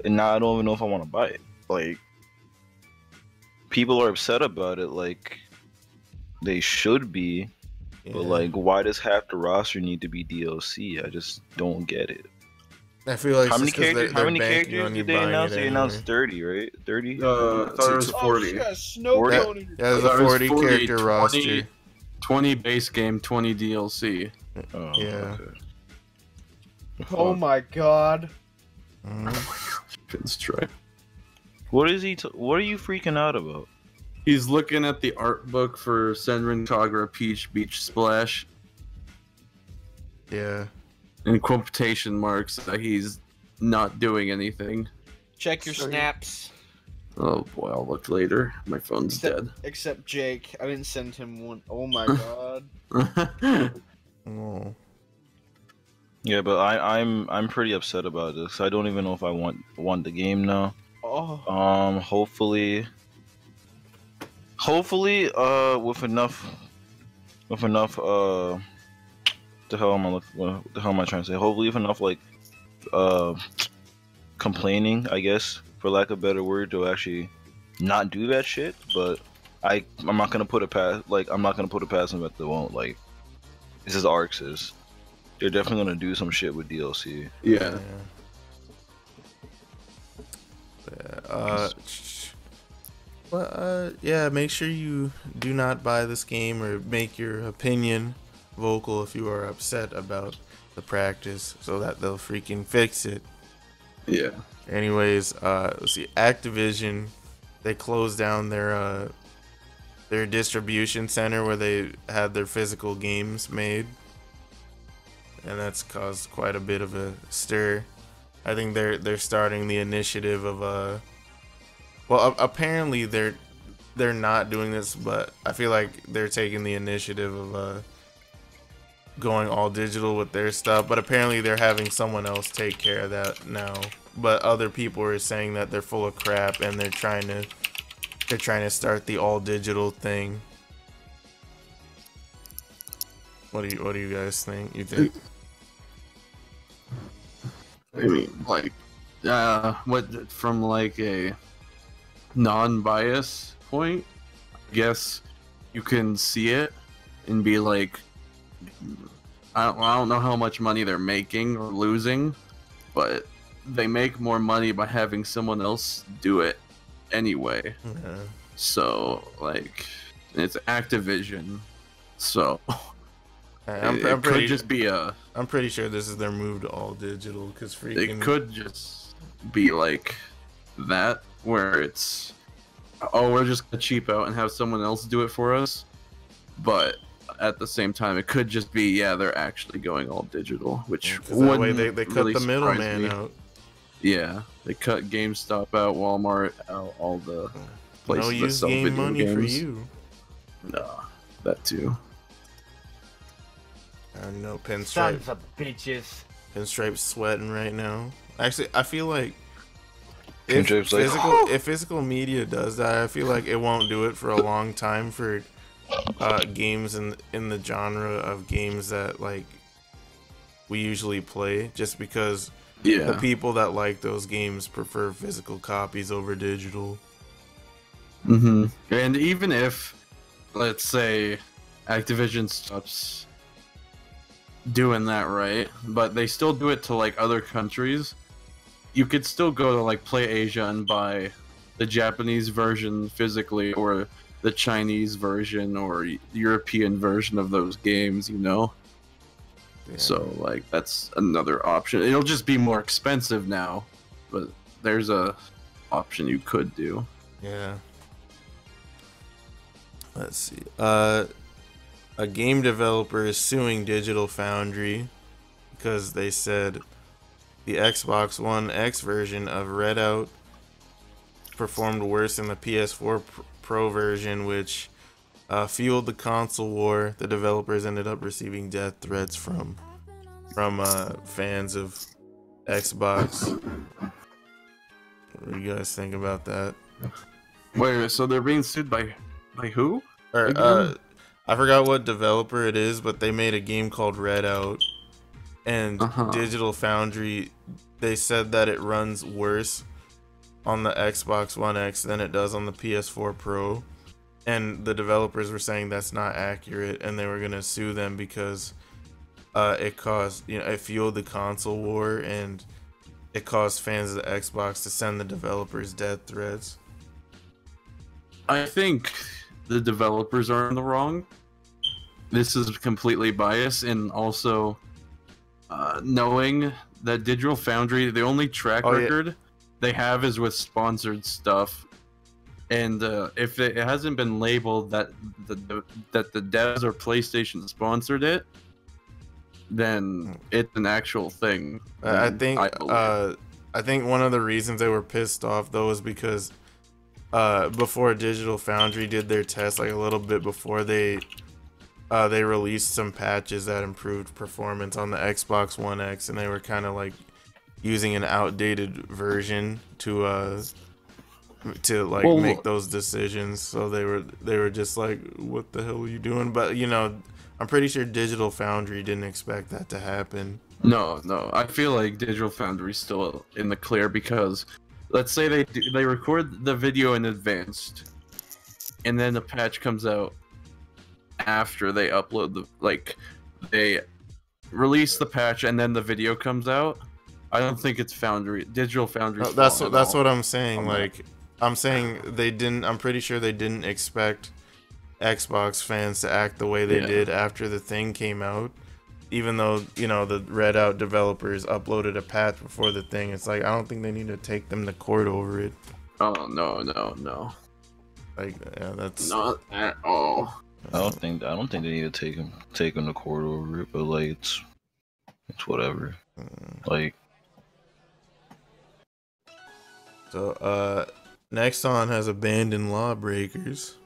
and now I don't even know if I want to buy it. Like, people are upset about it, like they should be, but like, why does half the roster need to be DLC? I just don't get it. I feel like how many characters did they announce? They announced 30, right? 30? I thought it was 40. Oh, snow cone. There's a 40 character 20, roster. 20 base game, 20 DLC. Oh, Yeah. okay. Oh my god. Pinstripe. What is he? What are you freaking out about? He's looking at the art book for Senran Kagura Peach Beach Splash. Yeah. In quotation marks, that he's not doing anything. Check your snaps. Oh boy, I'll look later. My phone's dead. Except Jake. I didn't send him one. Oh my god. Oh. Yeah, but I'm pretty upset about this. I don't even know if I want the game now. Oh. Hopefully, with enough, the hell am I trying to say? Hopefully, with enough like, complaining, I guess, for lack of a better word, to actually not do that shit. But I'm not gonna put it past I'm not gonna put it past them if they won't. Like, this is Arxis. They're definitely gonna do some shit with DLC. Yeah. Yeah, make sure you do not buy this game or make your opinion vocal if you are upset about the practice, so that they'll freaking fix it. Yeah. Anyways, let's see. Activision, they closed down their distribution center where they had their physical games made, and that's caused quite a bit of a stir. I think they're starting the initiative of well, apparently they're not doing this, but I feel like they're taking the initiative of going all digital with their stuff. But apparently they're having someone else take care of that now. But other people are saying that they're full of crap and they're trying to start the all digital thing. What do you guys think? You think? I mean, like, what from like a non-bias point, I guess you can see it and be like, I don't know how much money they're making or losing, but they make more money by having someone else do it anyway. Yeah. So like, it's Activision, so I'm could just be a. I'm pretty sure this is their move to all digital, because freaking. It could just be like that, where it's, oh, we're just gonna cheap out and have someone else do it for us. But at the same time, it could just be, yeah, they're actually going all digital, which that way they cut really the surprise middleman me. out. Yeah, they cut GameStop out, Walmart out, all the places No that use sell game video money games. for you. Nah, that too. I know Sons Pinstripe. of bitches. Pinstripe's sweating right now. Actually, I feel like Pinstripe's like, if physical media does that, I feel like it won't do it for a long time for games in the genre of games that like we usually play, just because the Yeah, people that like those games prefer physical copies over digital. and even if, let's say, Activision stops doing that, right, but they still do it to like other countries, you could still go to like Play Asia and buy the Japanese version physically, or the Chinese version or European version of those games, you know. Yeah. So like, that's another option. It'll just be more expensive now, but there's a option you could do. Yeah. Let's see. A game developer is suing Digital Foundry because they said the Xbox One X version of Redout performed worse than the PS4 Pro version, which fueled the console war. The developers ended up receiving death threats from fans of Xbox. What do you guys think about that? Wait, so they're being sued by who? Or, Again? I forgot what developer it is, but they made a game called Redout, and Digital Foundry, they said that it runs worse on the Xbox One X than it does on the PS4 Pro, and the developers were saying that's not accurate, and they were gonna sue them because it caused, it fueled the console war, and it caused fans of the Xbox to send the developers death threats. I think the developers are in the wrong. This is completely biased, and also knowing that Digital Foundry, the only track record they have is with sponsored stuff, and if it hasn't been labeled that the devs or PlayStation sponsored it, then it's an actual thing. I think one of the reasons they were pissed off though is because before Digital Foundry did their test, like a little bit before they released some patches that improved performance on the Xbox One X, and they were kind of like using an outdated version to make those decisions. So they were just like, what the hell are you doing? But I'm pretty sure Digital Foundry didn't expect that to happen. No, I feel like Digital Foundry's still in the clear, because let's say they record the video in advance, and then the patch comes out after they upload they release the patch and then the video comes out, I don't think it's Digital Foundry's fault That's at all. what I'm saying. on Like, that. I'm saying they didn't. I'm pretty sure they didn't expect Xbox fans to act the way they Yeah. did after the thing came out. Even though, you know, the Redout developers uploaded a patch before the thing, it's like I don't think they need to take them to court over it. Oh no, Like, yeah, that's not at all. I don't think they need to take him to court over it, but like it's whatever. Like so. Nexon has abandoned Lawbreakers.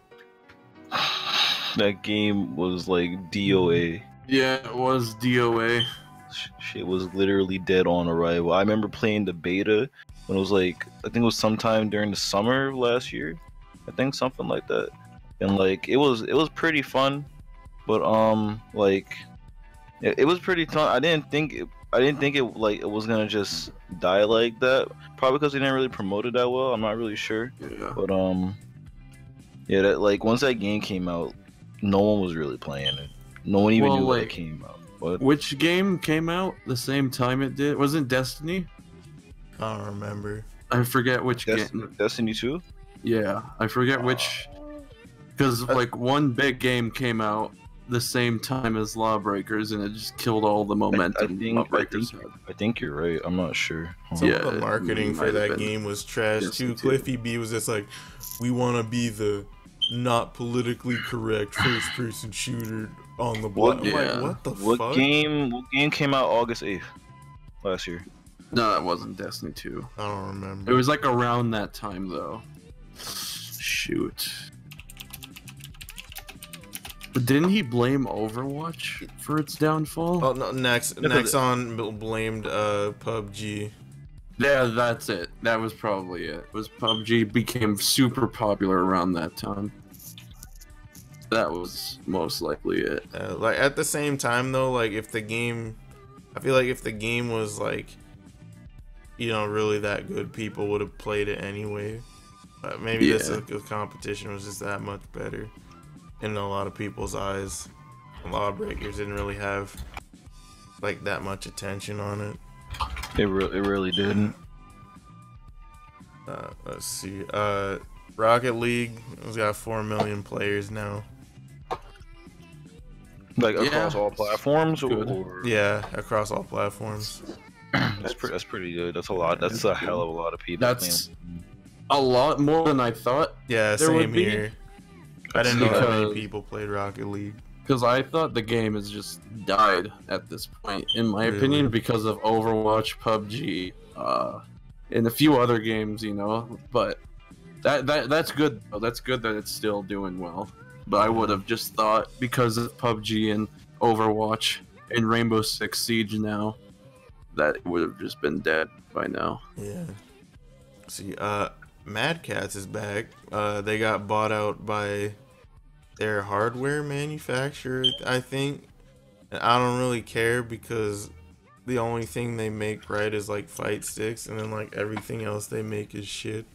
that game was like DOA. Yeah, it was DOA. Shit was literally dead on arrival. I remember playing the beta when it was like, I think it was sometime during the summer of last year. I think something like that. And like it was pretty fun, but like it was pretty fun. I didn't think it like it was gonna just die like that. Probably because they didn't really promote it that well. I'm not really sure. Yeah. But yeah, that like once that game came out, no one was really playing it. No one even knew that it came out. But Which game came out the same time it did? Wasn't Destiny? I don't remember. I forget which game. Destiny 2? Yeah, I forget which. Because like one big game came out the same time as Lawbreakers, and it just killed all the momentum. I think you're right. I'm not sure. Some Yeah, of the marketing it for might that have been game was trash Destiny too. 2. Cliffy B was just like, we want to be the not politically correct first-person shooter on the block. I'm like, what the What fuck? game came out August 8th last year? No, that wasn't Destiny 2. I don't remember. It was like around that time though. Shoot. But didn't he blame Overwatch for its downfall? Oh no, Nexon blamed PUBG. Yeah, that's it. That was probably it. Was PUBG became super popular around that time. That was most likely it. Like at the same time though, like if the game, I feel like if the game was like, you know, really that good, people would have played it anyway. But maybe this competition was just that much better in a lot of people's eyes. Lawbreakers didn't really have like that much attention on it. It really didn't. Let's see. Rocket League has got 4 million players now. Like across all platforms, yeah, across all platforms. That's pretty good. That's a lot. That's a hell of a lot of people. That's a lot more than I thought. Yeah, there would same be. here. I didn't know that many people played Rocket League. Because I thought the game has just died at this point, in my Really? opinion, because of Overwatch, PUBG, and a few other games, you know. But that's good. Though. That's good that it's still doing well. But I would have just thought because of PUBG and Overwatch and Rainbow Six Siege now, that it would have just been dead by now. Yeah. See, Mad Catz is back. They got bought out by their hardware manufacturer, I think. And I don't really care because the only thing they make right is like fight sticks, and then like everything else they make is shit.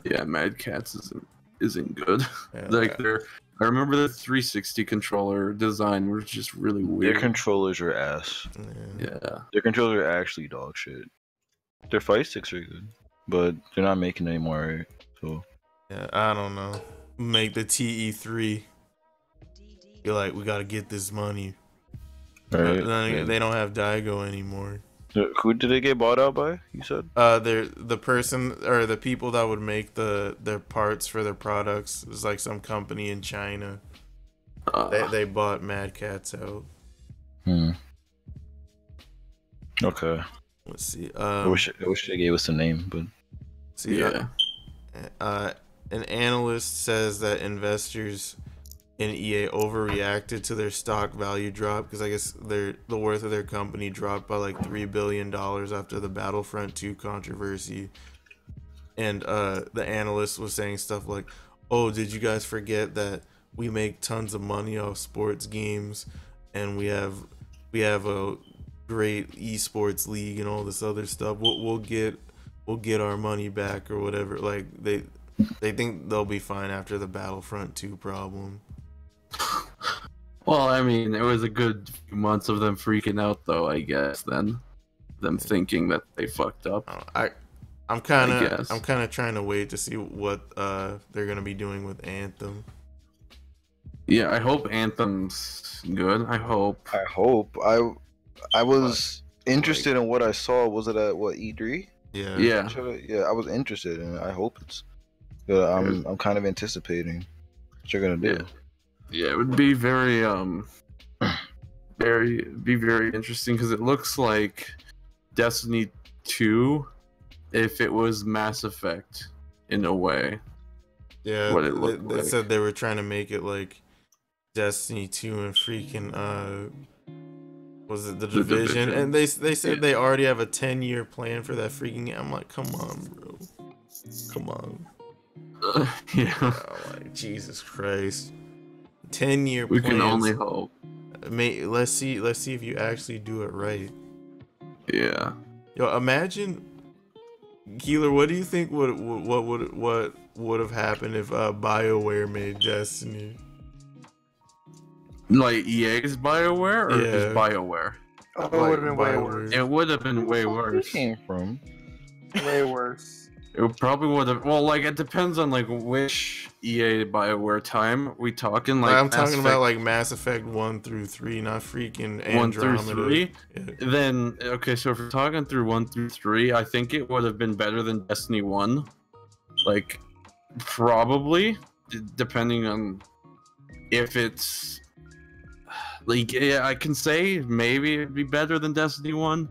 Yeah, Mad Catz isn't good. Yeah, like I remember the 360 controller design was just really weird. Their controllers are ass. Yeah. Their controllers are actually dog shit. Their fight sticks are good, but they're not making any more. Right? So yeah, I don't know. Make the TE3. You're like, we gotta get this money. right. Then they don't have Daigo anymore. Who did they get bought out by? You said? They're the person or the people that would make their parts for their products is like some company in China. They bought Mad Catz out. Okay. Let's see. I wish they gave us a name, but see, an analyst says that investors in EA overreacted to their stock value drop because I guess the worth of their company dropped by like $3 billion after the Battlefront 2 controversy. And the analyst was saying stuff like, oh, did you guys forget that we make tons of money off sports games and we have a great esports league and all this other stuff. We'll get our money back or whatever. Like They think they'll be fine after the Battlefront 2 problem. Well, I mean, it was a good few months of them freaking out, though. I guess then, them thinking that they fucked up. I'm kind of trying to wait to see what they're gonna be doing with Anthem. Yeah, I hope Anthem's good. I hope. I was interested in what I saw. Was it at what E3? Yeah. Yeah, I was interested in it. I hope it's good. I'm kind of anticipating what you're gonna do. Yeah, it would be very very interesting because it looks like Destiny 2 if it was Mass Effect in a way. Yeah, what it looked they like. said they were trying to make it like Destiny 2 and freaking was it the Division? And they said they already have a 10-year plan for that freaking game. I'm like, come on, bro. Come on. Yeah. Oh, like, Jesus Christ. 10-year We plans. can only hope. Let's see if you actually do it right. Yeah. Yo, imagine, Keeler, what do you think what would have happened if BioWare made Destiny? Like EA's BioWare or just BioWare? Oh, it would have been way worse. It would have been way worse. Came from Way worse. It probably would have. Well, like it depends on like which EA BioWare time we talking. Like I'm talking about like Mass Effect 1 through 3, not freaking Andromeda. 1 through 3. Yeah. Then okay, so if we're talking through 1 through 3, I think it would have been better than Destiny 1. Like probably, depending on if it's like I can say maybe it'd be better than Destiny 1.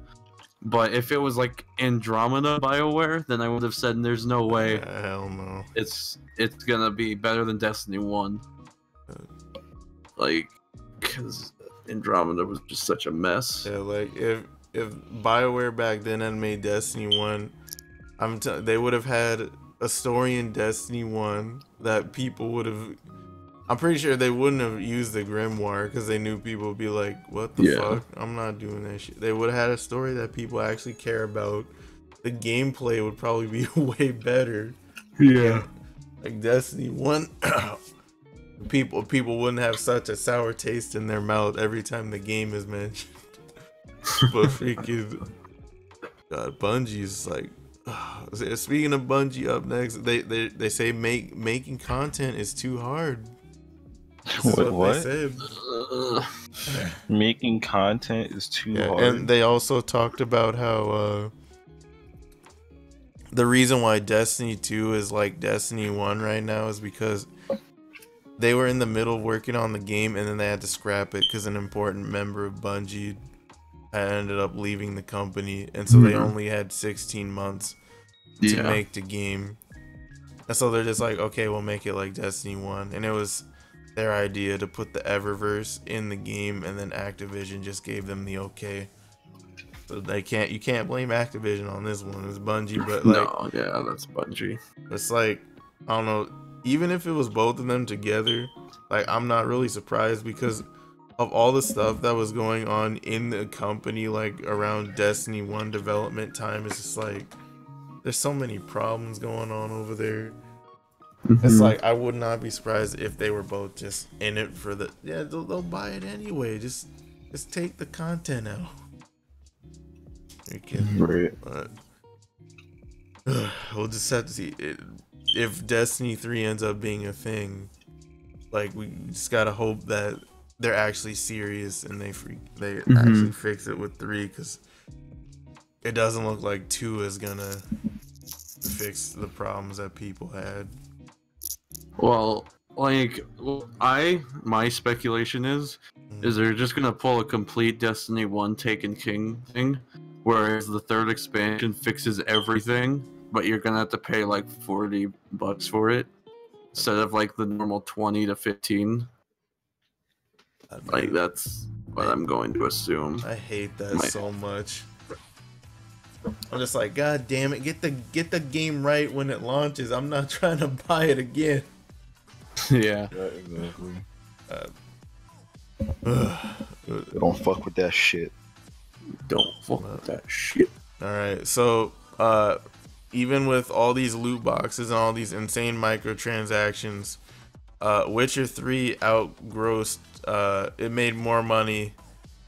But if it was like Andromeda BioWare, then I would have said there's no way. Hell no. It's gonna be better than Destiny 1. Like, because Andromeda was just such a mess. Yeah, like if BioWare back then had made Destiny 1, they would have had a story in Destiny 1 that people would have. I'm pretty sure they wouldn't have used the Grimoire because they knew people would be like, what the fuck? I'm not doing that shit. They would have had a story that people actually care about. The gameplay would probably be way better. Yeah. Like Destiny 1, people wouldn't have such a sour taste in their mouth every time the game is mentioned. But freaking God, Bungie's like, speaking of Bungie, up next, they say making content is too hard. What? They said. Making content is too hard. And they also talked about how the reason why Destiny 2 is like Destiny 1 right now is because they were in the middle of working on the game and then they had to scrap it because an important member of Bungie had ended up leaving the company, and so they only had 16 months to make the game. And so they're just like, okay, we'll make it like Destiny 1. And it was their idea to put the Eververse in the game, and then Activision just gave them the okay. So you can't blame Activision on this one. It's Bungie, but like, no, yeah, that's Bungie. It's like, I don't know, even if it was both of them together, like I'm not really surprised because of all the stuff that was going on in the company, like around Destiny 1 development time. It's just like there's so many problems going on over there. It's like I would not be surprised if they were both just in it for the they'll buy it anyway. Just take the content out. You're kidding. Right. But we'll just have to see if Destiny 3 ends up being a thing. Like we just gotta hope that they're actually serious and they actually fix it with 3, because it doesn't look like 2 is gonna fix the problems that people had. Well, like, my speculation is they're just gonna pull a complete Destiny 1 Taken King thing, whereas the third expansion fixes everything, but you're gonna have to pay like $40 for it instead of like the normal 20 to 15. Like that's what I'm going to assume. I hate that so much. I'm just like, God damn it, get the game right when it launches. I'm not trying to buy it again. Yeah. Exactly. Don't fuck with that shit. Don't fuck with that shit. All right, so even with all these loot boxes and all these insane microtransactions, Witcher 3 outgrossed. It made more money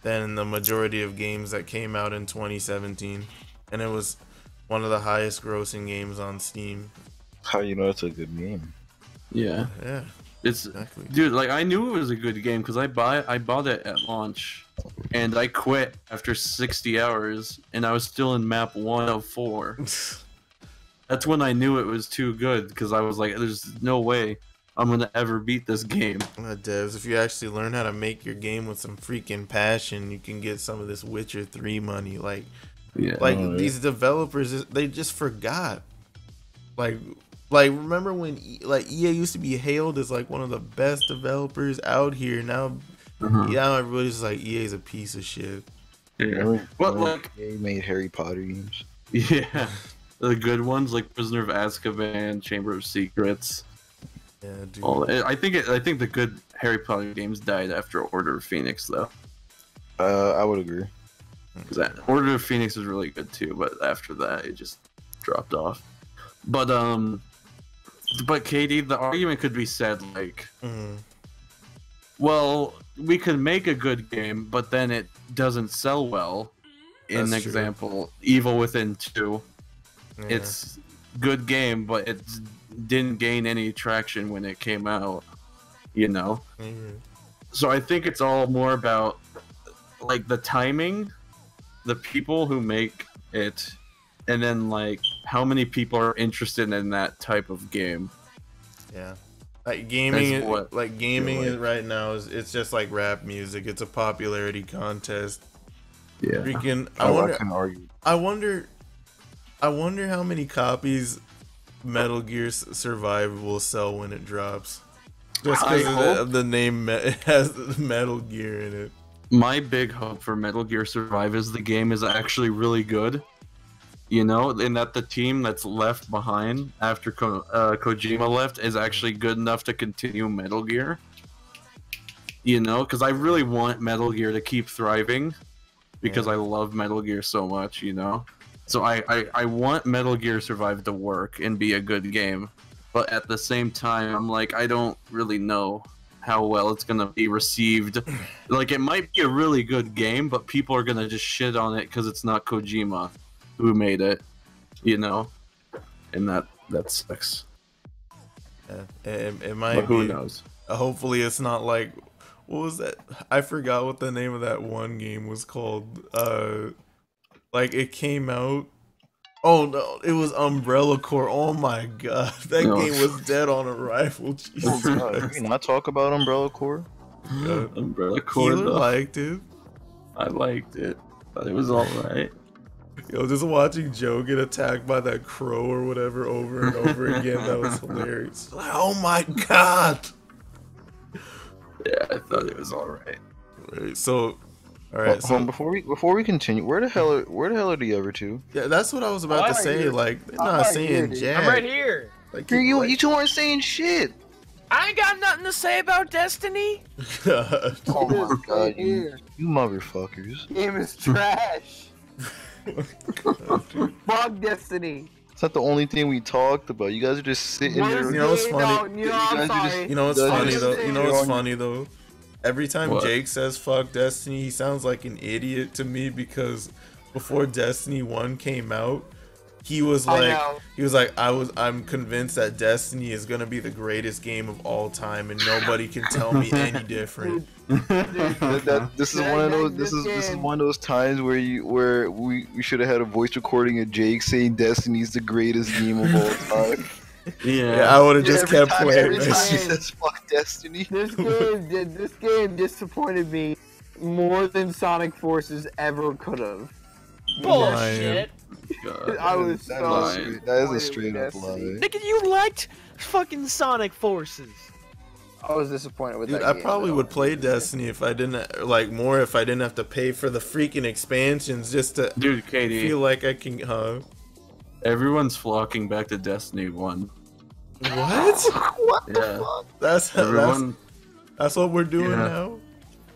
than the majority of games that came out in 2017, and it was one of the highest grossing games on Steam. How you know it's a good game? Yeah. Yeah, It's exactly. dude, like I knew it was a good game because I bought it at launch, and I quit after 60 hours, and I was still in map 104. That's when I knew it was too good because I was like, "There's no way I'm gonna ever beat this game." Devs, if you actually learn how to make your game with some freaking passion, you can get some of this Witcher 3 money. Like Yeah. these developers, they just forgot. Like remember when EA used to be hailed as like one of the best developers out here. Now everybody's like EA's a piece of shit. Yeah. But like, they made Harry Potter games. yeah, the good ones like Prisoner of Azkaban, Chamber of Secrets. Yeah, dude. I think the good Harry Potter games died after Order of Phoenix though. I would agree. That Order of Phoenix was really good too, but after that it just dropped off. But Katie, the argument could be said like, well, we could make a good game, but then it doesn't sell well. In That's true. example, Evil Within 2, Yeah. it's good game, but it didn't gain any traction when it came out. You know, so I think it's all more about like the timing, the people who make it, and then like how many people are interested in that type of game. Yeah, like gaming, That's what is right now it's just like rap music. It's a popularity contest. Yeah. Freaking, I can argue. I wonder how many copies Metal Gear Survive will sell when it drops. Just because of the name, it has Metal Gear in it. My big hope for Metal Gear Survive is the game is actually really good. You know, and that the team that's left behind after Kojima left is actually good enough to continue Metal Gear. You know, because I really want Metal Gear to keep thriving because I love Metal Gear so much, you know? So I want Metal Gear Survive to work and be a good game. But at the same time, I'm like, I don't really know how well it's going to be received. Like, it might be a really good game, but people are going to just shit on it because it's not Kojima who made it, you know? And that sucks. Yeah, it might But who be. knows? Hopefully it's not like, what was that? I forgot what the name of that one game was called. Like it came out. Oh no, it was Umbrella Corps. Oh my god, that game was dead on arrival. Jesus Can Christ. we not talk about Umbrella Corps? Umbrella Corps, Keeler liked it. I liked it. Thought it was alright. Yo, just watching Joe get attacked by that crow or whatever over and over again, that was hilarious. Like, oh my god. Yeah, I thought it was alright. Right, so, all right. So Before we continue, where the hell are the other two? yeah, that's what I was about to say. Like, they're not saying jack. I'm right here. Like, You two aren't saying shit. I ain't got nothing to say about Destiny. God. Oh my god, Here. you motherfuckers. Game is trash. Fuck Destiny. It's not the only thing we talked about. You guys are just sitting What there. is You know what's it? funny? No, I'm You guys are sorry. You know what's That's funny just though? saying. You know what's funny though? Every time What? Jake says "fuck Destiny," he sounds like an idiot to me because before Destiny 1 came out, he was I like, I'm convinced that Destiny is gonna be the greatest game of all time, and nobody can tell me any different. This is one of those. This is one of those times where we should have had a voice recording of Jake saying Destiny's the greatest game of all time. Yeah, I would have just kept playing Every that time he shit. says "fuck Destiny." This game disappointed me more than Sonic Forces ever could have. Bullshit. God. I was That so is a- that is a straight up lie. Nigga, you liked fucking Sonic Forces. I was disappointed with Dude, that I game, probably though. would play Destiny if I didn't if I didn't have to pay for the freaking expansions just to Dude, Katie, feel like I can. everyone's flocking back to Destiny 1. What? What the Yeah. fuck? That's what we're doing Yeah. now.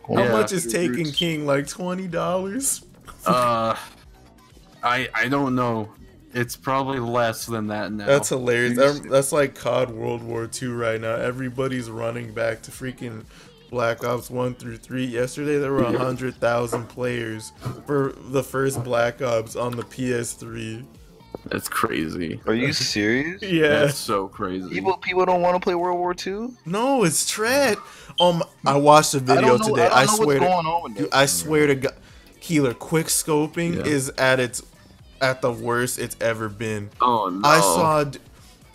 How Yeah. much is Taken King? Like $20? I don't know. It's probably less than that now. That's hilarious. That's like COD World War II right now. Everybody's running back to freaking Black Ops 1 through 3. Yesterday there were 100,000 players for the first Black Ops on the PS3. That's crazy. Are you serious? Yeah. That's so crazy. People don't want to play World War II? No, it's Tread. I watched a video today. I swear what's going on with Dude, this. I swear to God, Keeler, quick scoping is at the worst it's ever been. Oh no! I saw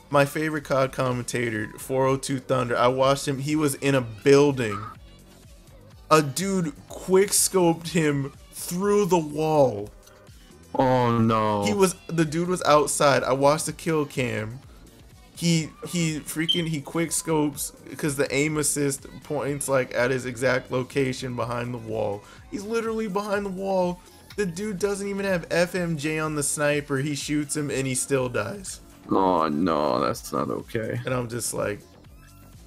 my favorite COD commentator, 402 Thunder. I watched him. He was in a building. A dude quick scoped him through the wall. Oh no! The dude was outside. I watched the kill cam. He quick scopes because the aim assist points like at his exact location behind the wall. He's literally behind the wall. The dude doesn't even have FMJ on the sniper. He shoots him and he still dies. Oh no, that's not okay. And I'm just like,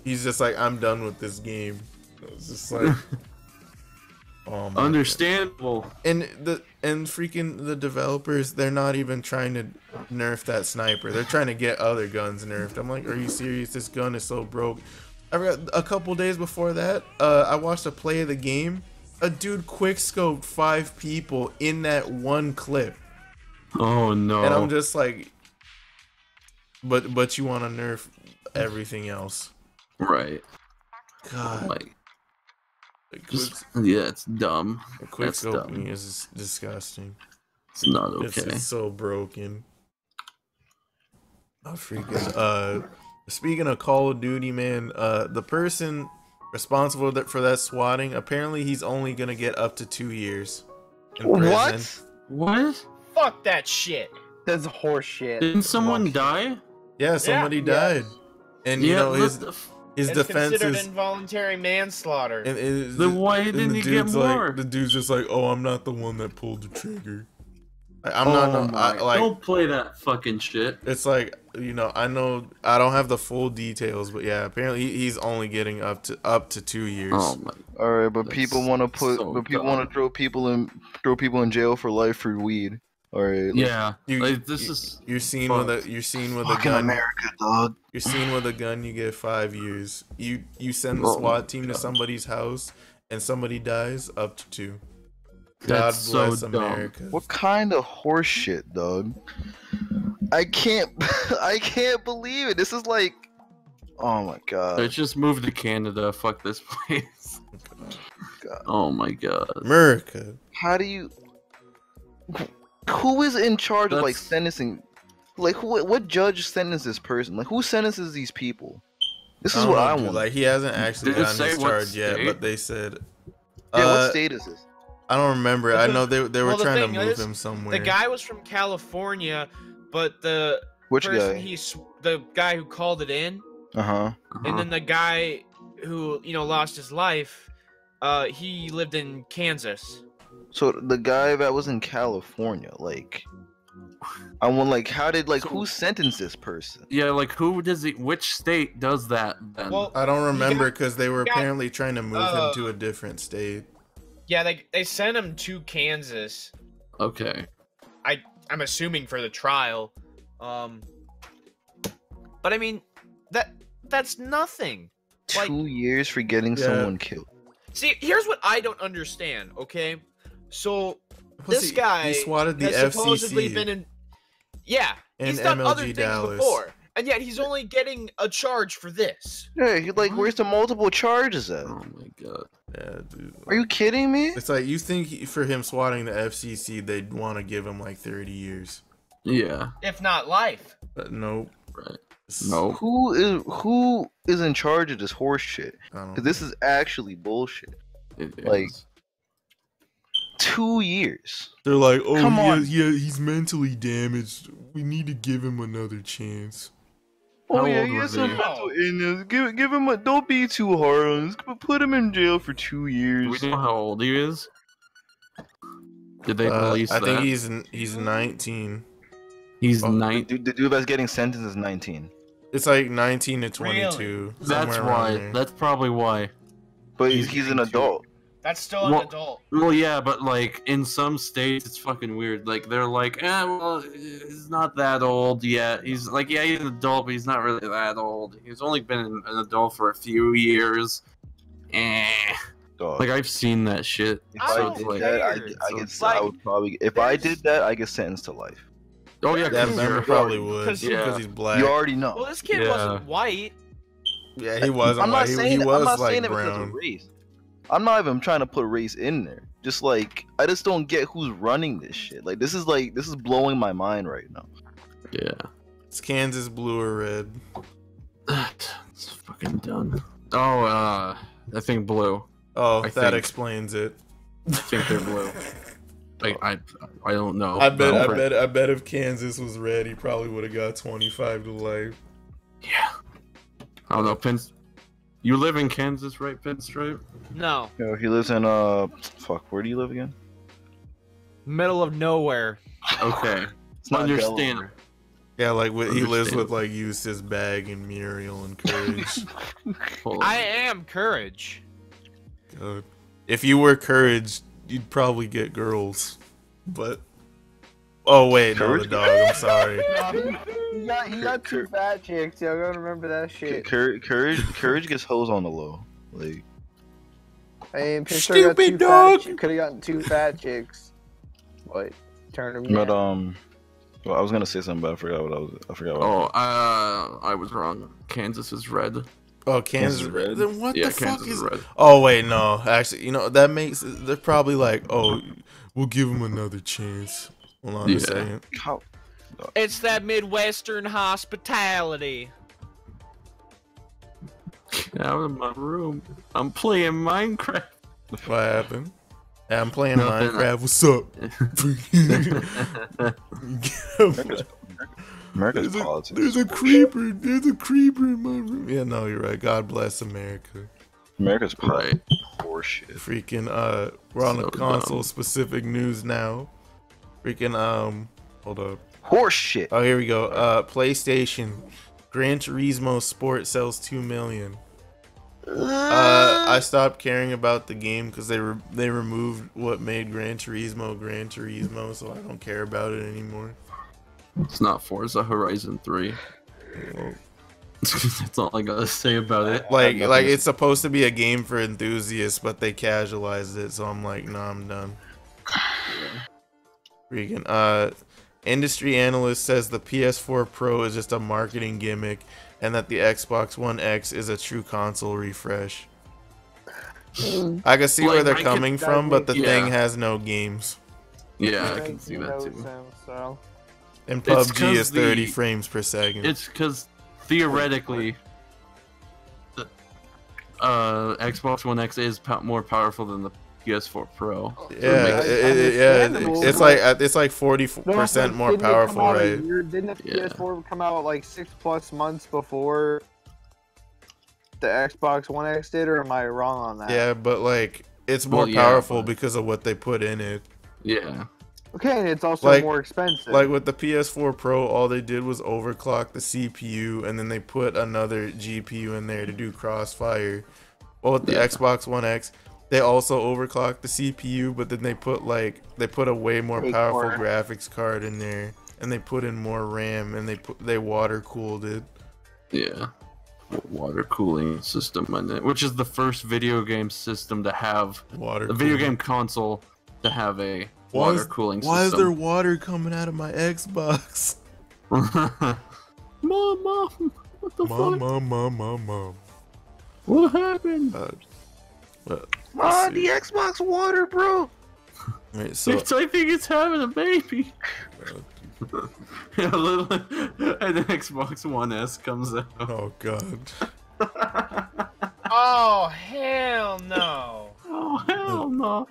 he's just like, I'm done with this game. It's just like, oh my understandable. God. And freaking the developers, they're not even trying to nerf that sniper. They're trying to get other guns nerfed. I'm like, are you serious? This gun is so broke. I forgot a couple days before that, I watched a play of the game. A dude quick scoped 5 people in that one clip. Oh no! And I'm just like, but you want to nerf everything else, right? God, Like yeah, it's dumb. Quick That's scoping dumb. is disgusting. It's not okay. It's so broken. Oh, freaking. Speaking of Call of Duty, man, the person responsible for that swatting, apparently he's only gonna get up to 2 years in prison. What? Fuck that shit. That's horse shit. Didn't someone die? Yeah, somebody died, and you know his It's defense considered is. involuntary manslaughter. And Then why didn't he get more? The dude's just like, oh, I'm not the one that pulled the trigger. I'm Oh not. my- don't play that fucking shit. It's like, you know, I know I don't have the full details, but yeah, apparently he's only getting up to 2 years. Oh my! All right, but That's people want to so dumb. throw people in jail for life for weed. All right. Yeah, You're seen with a Fucking gun. America, dog. You're seen with a gun, you get 5 years. You send the Oh SWAT my team to God. somebody's house and somebody dies, up to 2. God That's so bless dumb. America. What kind of horse shit, dog? I can't I can't believe it. This is like, oh my god. Let's just move to Canada. Fuck this place. God. Oh my god. America. How do you? Who is in charge of like That's- sentencing? Like what judge sentences this person? Like who sentences these people? This is don't what know, I dude. want. Like he hasn't actually Did it gotten say his what charge yet, state? but they said. Yeah, what state is this? I don't remember. I know they were Well, the trying to thing move is, him somewhere. The guy was from California, but the Which person guy? the guy who called it in, Uh-huh. and then the guy who lost his life, he lived in Kansas. So the guy that was in California, like, I want like, how did like who sentenced this person? Yeah, like who does it? Which state does that then? Well, I don't remember got- because they were got- apparently trying to move him to a different state. yeah, they sent him to Kansas. Okay. I'm assuming for the trial. But I mean, that's nothing. Like- 2 years for getting Yeah. someone killed. See, here's what I don't understand. Okay, so Plus, this guy he swatted the has supposedly FCC been in. Yeah, and he's done other MLG things Dallas. before, and yet he's only getting a charge for this. Yeah, he like, where's the multiple charges at? Oh my god. Yeah, dude. Are you kidding me? It's like you think for him swatting the FCC, they'd want to give him like 30 years, Yeah. If not life. but nope. Right. It's- No. Who is in charge of this horse shit? I don't Because this is actually bullshit. It Like- is. 2 years. They're like, oh, Come on. he's mentally damaged. We need to give him another chance. Oh How yeah, old he was has some he? mental illness. Give him a. Don't be too hard on this. Put him in jail for 2 Do we years. know how old he is? Did they release I that? think he's 19. He's Oh, 9. The dude that's getting sentenced is 19. It's like 19 to 22. That's somewhere around why. there. That's probably why. But he's an adult. That's still an adult. Well, yeah, but like in some states, it's fucking weird. Like they're like, well, he's not that old yet. He's like, yeah, he's an adult, but he's not really that old. He's only been an adult for a few years. Dog. Like I've seen that shit. If I I don't did care. that, I would probably. If I did that, I get sentenced to life. Oh yeah, Yeah, 'cause Ben you're- probably would Cause- because he's black. You already know. Well, this kid Yeah. wasn't white. Yeah, he wasn't I'm not white. He saying. was I'm not like saying it because of brown. race. I'm not even trying to put race in there. Just like I just don't get who's running this shit. Like this is blowing my mind right now. Yeah. It's Kansas blue or red. It's fucking done. Oh, I think blue. Oh, I that think. explains it. I think they're blue. Like I don't know. I bet No. I bet if Kansas was red, he probably would have got 25 to life. Yeah. I don't know. You live in Kansas, right, Pinstripe? No, Yo, he lives in fuck. Where do you live again? middle of nowhere. Okay. It's not Understand. Delaware. Yeah, like he lives Understand. with like Eustace Bag and Muriel and Courage. Hold on. I am Courage. God. If you were Courage, you'd probably get girls. But oh wait, no, the Courage? dog. I'm sorry. He got two fat chicks. Yo, gotta remember that shit. Courage gets hoes on the low. Like Hey, Pinstripe Stupid dog. Could have gotten two fat chicks. What? Turn them. but well, I was gonna say something, but I forgot what I was. I forgot what. Oh, I was wrong. Kansas is red. Oh, Kansas Kansas red. red? Then what Yeah, the fuck Kansas is? is red. Oh wait, no. Actually, that makes. They're probably like, oh, we'll give him another chance. Hold on Yeah. a second. How? It's that Midwestern hospitality. Get out of my room. I'm playing Minecraft. What happened? Yeah, I'm playing Nothing. Minecraft. What's up? America's politics. There's a creeper. There's a creeper in my room. Yeah, no, you're right. God bless America. America's Right. horseshit. Freaking we're on So the console dumb. specific news now. Freaking hold up. Horseshit. Oh, here we go. PlayStation. Gran Turismo Sport sells 2 million. I stopped caring about the game because they removed what made Gran Turismo, so I don't care about it anymore. It's not Forza Horizon 3. That's all I gotta say about it. Like it's supposed to be a game for enthusiasts, but they casualized it, so I'm like, nah, I'm done. Freaking industry analyst says the PS4 Pro is just a marketing gimmick, and that the Xbox One X is a true console refresh. I can see Like, where they're I could- coming from, but the Yeah. thing has no games, Yeah, I can see that too. So. and It's PUBG 'cause is 30 the- frames per second. It's because theoretically, the Xbox One X is more powerful than the PS4 Pro. Yeah, Understandable, it's but- like 40% more powerful, right? Didn't the Yeah. PS4 come out like 6+ months before the Xbox One X did, or am I wrong on that? Yeah, but like it's more Well, yeah, powerful but- because of what they put in it. Yeah. Okay, and it's also Like- more expensive. Like with the PS4 Pro, all they did was overclock the CPU, and then they put another GPU in there to do crossfire. Well, with the Yeah. Xbox One X, they also overclocked the CPU, but then they put a way more Big powerful core. graphics card in there, and they put in more RAM, and they water cooled it. Yeah. Water cooling system on it, which is the first video game system to have Water. a video cooling. game console to have a Why water is- cooling Why is there system. water coming out of my Xbox? Mom, what the fuck? Mom. What happened? The Xbox water, bro. Right, so I think it's having a baby. Yeah, an Xbox One S comes out. oh god. Oh hell no! Oh hell no!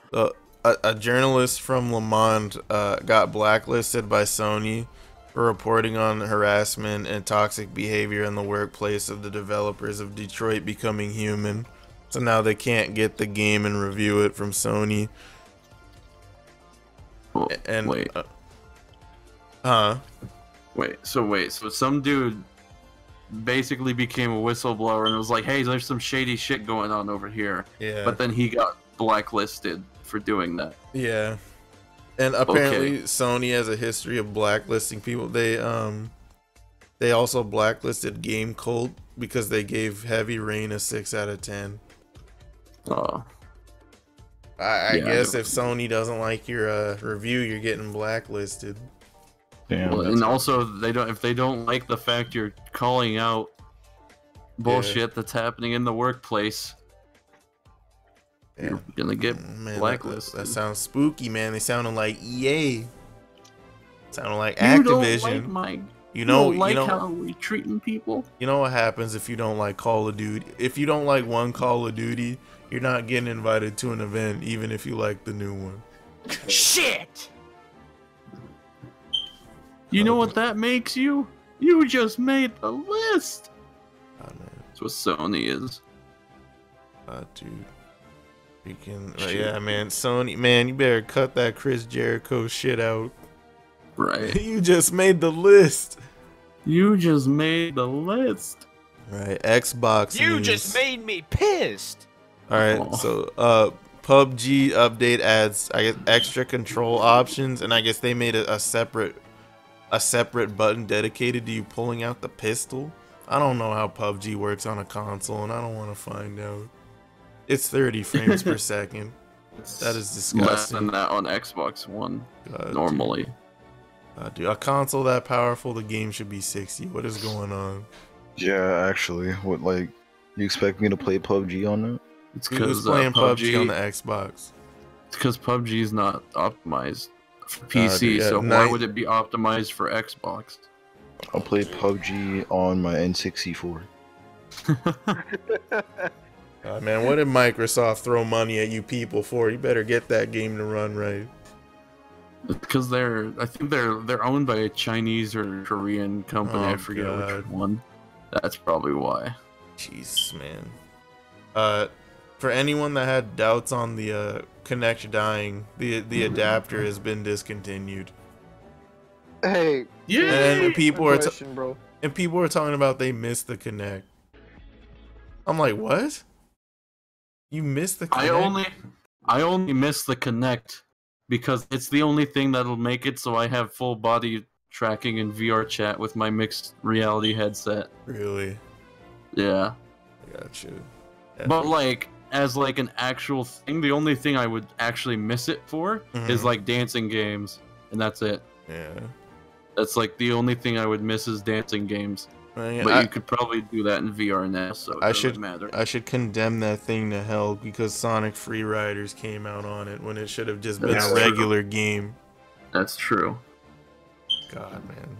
A journalist from Le Monde got blacklisted by Sony for reporting on harassment and toxic behavior in the workplace of the developers of Detroit Becoming Human. So now they can't get the game and review it from Sony. Oh, And wait, so some dude basically became a whistleblower and was like, "Hey, there's some shady shit going on over here." yeah. But then he got blacklisted for doing that. Yeah. And apparently Sony has a history of blacklisting people. They also blacklisted Game Cult because they gave Heavy Rain a 6 out of 10. I guess if Sony doesn't like your review, you're getting blacklisted. Damn, Well, and also if they don't like the fact you're calling out bullshit that's happening in the workplace, you're gonna get blacklisted. That sounds spooky, man. They sounded like EA. Sounded like Activision. You know how we treating people. You know what happens if you don't like Call of Duty? If you don't like one Call of Duty, you're not getting invited to an event, even if you like the new one. Shit! You know what that makes you? You just made the list. Oh, man. That's what Sony is. Dude. Yeah, man. Sony, man, you better cut that Chris Jericho shit out. Right. You just made the list. You just made the list. Right. Xbox You news. just made me pissed. Alright, so PUBG update adds, I guess, extra control options, and I guess they made a separate button dedicated to you pulling out the pistol. I don't know how PUBG works on a console, and I don't want to find out. It's 30 frames per second. That is disgusting. Less than that on Xbox One, normally. Dude, a console that powerful, the game should be 60. What is going on? Yeah, actually, what, like, you expect me to play PUBG on that? It's Who's playing PUBG on the Xbox? It's because PUBG is not optimized for PC, yeah, so why would it be optimized for Xbox? I'll play PUBG on my N64. Man, what did Microsoft throw money at you people for? You better get that game to run right. Because I think they're owned by a Chinese or Korean company. I forget which one. That's probably why. Jeez, man. For anyone that had doubts on the Kinect dying, the adapter has been discontinued. Hey, and people are bro. And people are talking about they missed the Kinect. I'm like, what? You missed the Kinect? I only miss the Kinect because it's the only thing that'll make it so I have full body tracking in VR chat with my mixed reality headset. Really? Yeah. I got you. But like, as like an actual thing, the only thing I would actually miss it for is like dancing games, and that's it. Yeah. That's like the only thing I would miss is dancing games. Yeah, but you could probably do that in VR now, so it doesn't matter. I should condemn that thing to hell because Sonic Free Riders came out on it when it should have just been a regular game. That's true. God, man.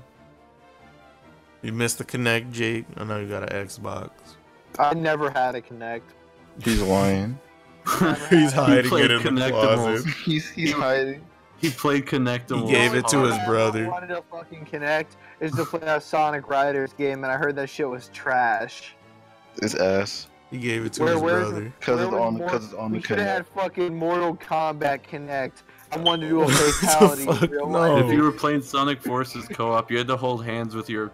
You missed the Kinect, Jake? I know you got an Xbox. I never had a Kinect. He's lying. He's hiding it in the closet. He's hiding. He played Connectables. He gave it to his brother. I wanted to fucking connect is to play a Sonic Riders game, and I heard that shit was trash. His ass. He gave it to his brother. Because it's on the Kinect. We should have had fucking Mortal Kombat Connect. I wanted to do a fatality in real life. If you were playing Sonic Forces co-op, you had to hold hands with your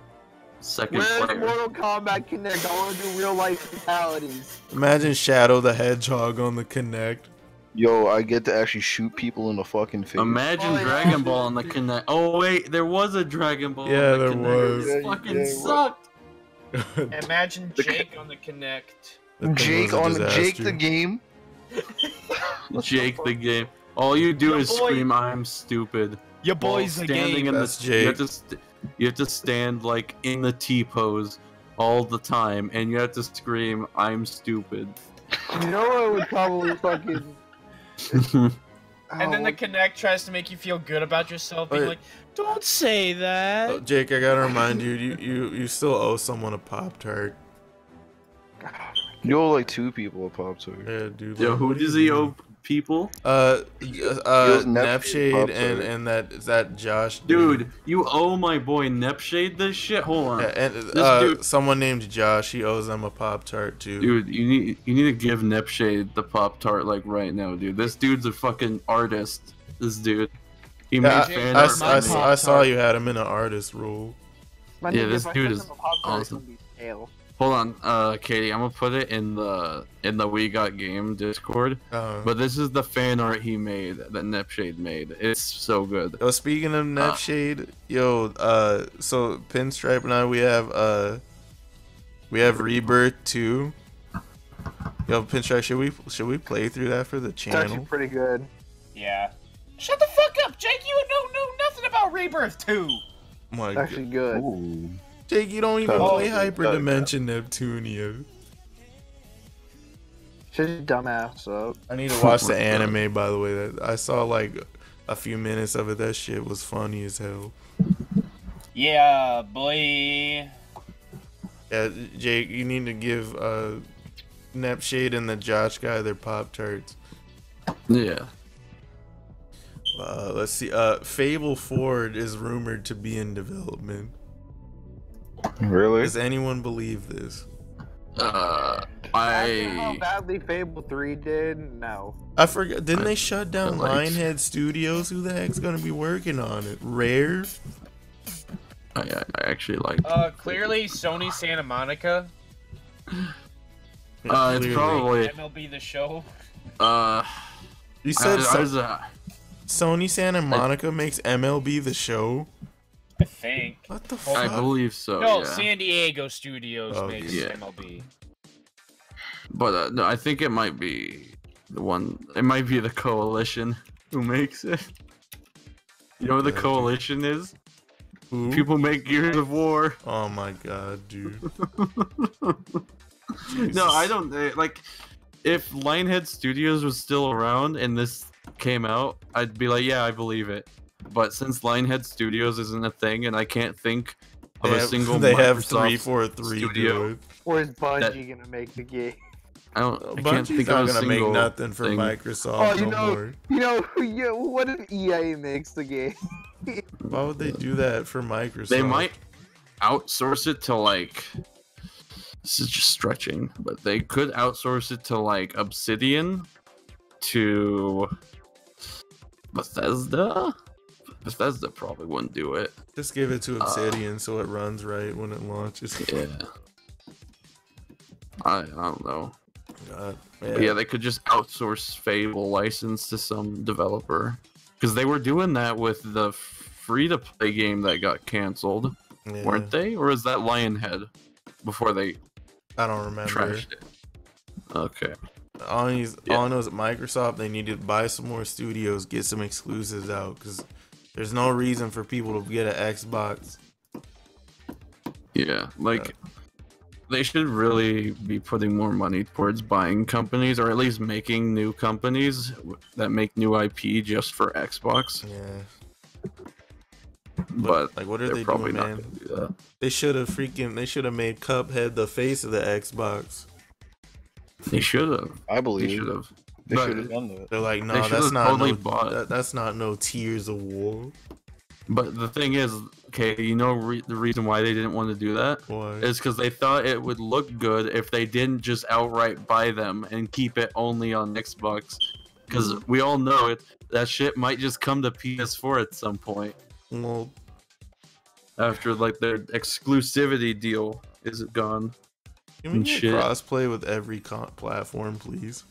second player. Where's Mortal Kombat Connect? I want to do real life fatalities. Imagine Shadow the Hedgehog on the Kinect. Yo, I get to actually shoot people in the fucking face. Imagine Dragon Ball on the Kinect. Oh wait, there was a Dragon Ball. Yeah, on the there Kinect. was. It fucking sucked. Imagine Jake on the Kinect. Jake the game. Jake the game. All you do is scream, "I'm stupid." Your boy's the game. That's Jake. You have to stand like in the T pose all the time, and you have to scream, "I'm stupid." You know what would probably fucking. And then the Kinect tries to make you feel good about yourself, being like, "Don't say that." Oh, Jake, I gotta remind you, you still owe someone a Pop-Tart. You owe like 2 people a Pop-Tart. Yeah, dude. Yo, who does he owe people? Nepshade and that Josh dude. You owe my boy Nepshade this shit. Hold on. And dude, someone named Josh, he owes them a Pop-Tart too. Dude, you need to give Nepshade the Pop-Tart like right now, dude. This dude's a fucking artist. This dude. He made fan art. I saw you had him in an artist role. Yeah, this dude is awesome. Hold on, Katie. I'm gonna put it in the We Got Game Discord. But this is the fan art he made that Nepshade made. It's so good. Yo, speaking of Nepshade, so Pinstripe and I we have Rebirth 2. Yo, Pinstripe, should we play through that for the It's actually channel? pretty good. Yeah. Shut the fuck up, Jake. You don't know nothing about Rebirth 2. My It's actually good. Ooh. Jake, you don't even Oh, play okay. Hyperdimension Neptunia. Shut your dumbass up. I need to watch the anime, by the way. I saw like a few minutes of it. That shit was funny as hell. Yeah, boy. Yeah, Jake, you need to give Nepshade and the Josh guy their Pop-Tarts. Yeah. Let's see. Fable 4 is rumored to be in development. Really? Does anyone believe this? After how I badly Fable 3 did, no. I forgot. Didn't they shut down like- Lionhead Studios? Who the heck's gonna be working on it? Rare? actually like. Clearly Sony Santa Monica. It's Clearly. probably. MLB The Show. You said I Sony Santa Monica makes MLB The Show? I think. What the fuck? believe so. No, yeah. San Diego Studios Oh, makes yeah. MLB. But no, I think it might be the one. It might be the Coalition who makes it. You know what the Coalition is? Who? People make Gears of War. Oh my god, dude. No, I don't like. If Lionhead Studios was still around and this came out, I'd be like, yeah, I believe it. But since Lionhead Studios isn't a thing, and I can't think of a single They have Microsoft 343 studio. dude. Or is Bungie gonna make the game? I can't Bungie's think not of a gonna make single nothing for thing. Microsoft Oh, you no know- more. Yeah, what if EA makes the game? Why would they do that for Microsoft? They might outsource it to like. This is just stretching, but they could outsource it to like Obsidian, to Bethesda. Bethesda probably wouldn't do it. just give it to Obsidian so it runs right when it launches. Yeah. I don't know. God, But yeah, they could just outsource Fable license to some developer. Because they were doing that with the free-to-play game that got canceled, yeah. weren't they? Or is that Lionhead before they I don't remember. trashed it? Okay. All I know is that Microsoft, they need to buy some more studios, get some exclusives out, because there's no reason for people to get an Xbox. Yeah, like, they should really be putting more money towards buying companies, or at least making new companies that make new IP just for Xbox. Yeah. But Like, what are they're they probably doing, not man? going to do that. They should have made Cuphead the face of the Xbox. They should have. I They believe should have. they But- should have done that. They're like, They no, should've that's not totally no, bought- that's not no Tears of War. But the thing is, okay, you know the reason why they didn't want to do that Why? is because they thought it would look good if they didn't just outright buy them and keep it only on Xbox. Because we all know it, that shit might just come to PS4 at some point Well, after like their exclusivity deal is gone. can we And get shit. crossplay with every platform, please?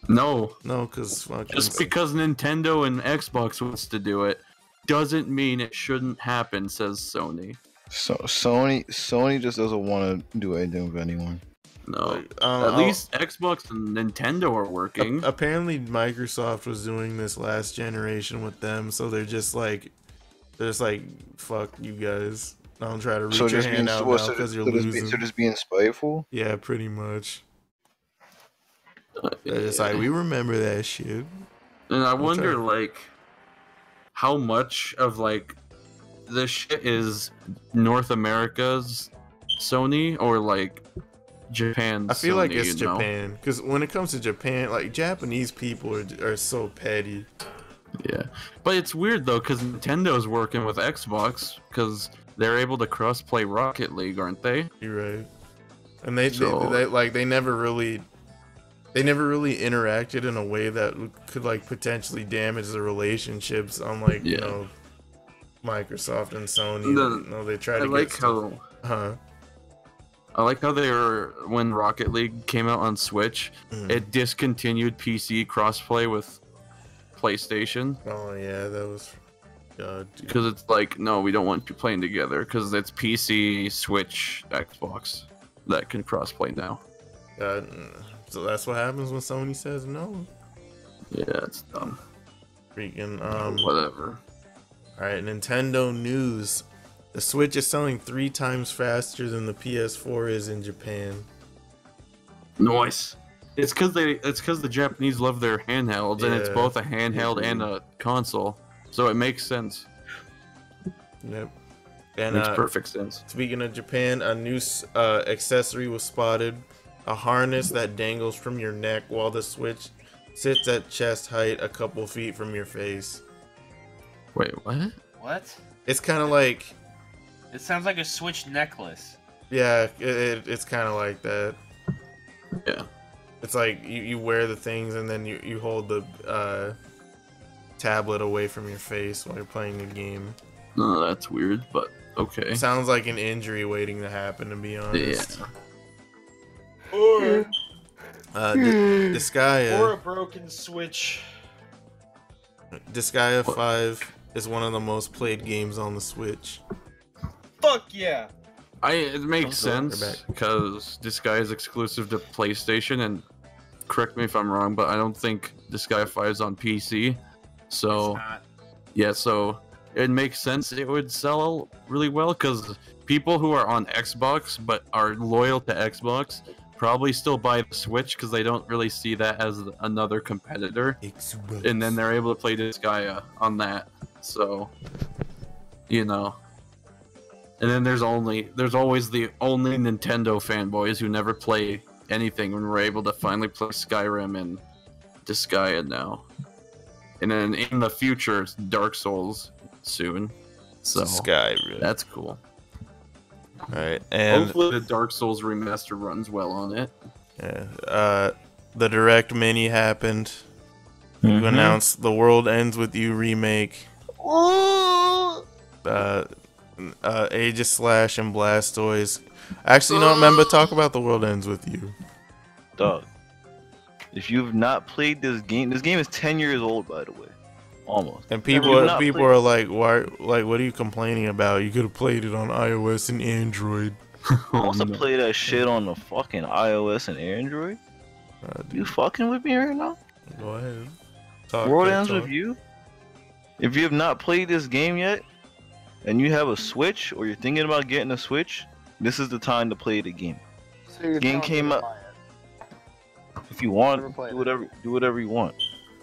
No, No, because fucking just because Nintendo and Xbox wants to do it doesn't mean it shouldn't happen, says Sony. So Sony just doesn't want to do anything with anyone. No, Um, at least Xbox and Nintendo are working. apparently Microsoft was doing this last generation with them, so they're just like, fuck you guys. Don't try to reach So your just being hand out now because you're losing. so just being spiteful. Yeah, pretty much. They're just like, we remember that shit. And I I'm wonder, sorry. like, how much of like this shit is North America's Sony or like Japan's. I feel like Sony, it's you know? Japan, because when it comes to Japan, like Japanese people are so petty. Yeah, but it's weird though because Nintendo's working with Xbox because they're able to cross-play Rocket League, aren't they? You're right. And they So- like they never really interacted in a way that could like potentially damage the relationships, unlike you Yeah. know Microsoft and Sony. The- No, they try I to like get how huh. I like how they were when Rocket League came out on Switch. It discontinued PC crossplay with PlayStation. Oh yeah, that was. Because it's like, no, we don't want you playing together. Because it's PC, Switch, Xbox that can crossplay now. So that's what happens when Sony says no. Yeah, it's dumb. Freaking whatever. All right, Nintendo news. The Switch is selling 3 times faster than the PS4 is in Japan. Nice. It's because the Japanese love their handhelds, and it's Yeah. both a handheld and a console, so it makes sense. Yep. And Makes perfect sense. Speaking of Japan, a new accessory was spotted. A harness that dangles from your neck while the Switch sits at chest height a couple feet from your face. Wait, what? What? It's kind of like... It sounds like a Switch necklace. Yeah, it's kind of like that. Yeah. It's like you wear the things and then you hold the tablet away from your face while you're playing the game. No, that's weird, but okay. It sounds like an injury waiting to happen, to be honest. Yeah. Or Disgaea. or a broken Switch. Disgaea 5 is one of the most played games on the Switch. Fuck yeah. It makes They're sense back. because this guy is exclusive to PlayStation, and correct me if I'm wrong, but I don't think Disgaea 5 is on PC. So It's not. yeah, so it makes sense it would sell really well because people who are on Xbox but are loyal to Xbox probably still buy the Switch because they don't really see that as another competitor, and then they're able to play Disgaea on that. So, you know. And then there's always the only Nintendo fanboys who never play anything when we're able to finally play Skyrim and Disgaea now. And then in the future, it's Dark Souls soon. So Skyrim. that's cool. Alright, and Hopefully the Dark Souls remaster runs well on it. yeah, the Direct Mini happened. You announced the World Ends With You remake. Aegis Slash and Blastoise. Actually, no, remember, talk about the World Ends With You. Dog. If you've not played this game is 10 years old, by the way. Almost. And If people you've not people played- are like, why? Like, what are you complaining about? You could have played it on iOS and Android. wants to play that shit on the fucking iOS and Android? You fucking with me right now? Go ahead. Talk, World talk, Ends talk. With You? If you have not played this game yet, and you have a Switch, or you're thinking about getting a Switch, this is the time to play the game. So you're Game telling me came to up- buy it. If you want, Never played do whatever you want.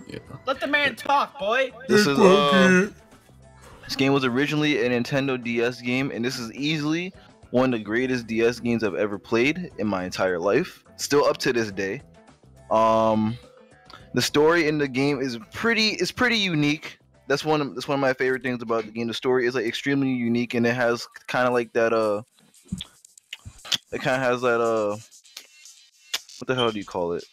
Yeah. Let the man talk, boy. This is this game was originally a Nintendo DS game, and this is easily one of the greatest DS games I've ever played in my entire life. Still up to this day. The story in the game is pretty unique. That's one of my favorite things about the game. The story is like extremely unique, and it has kind of like that what the hell do you call it?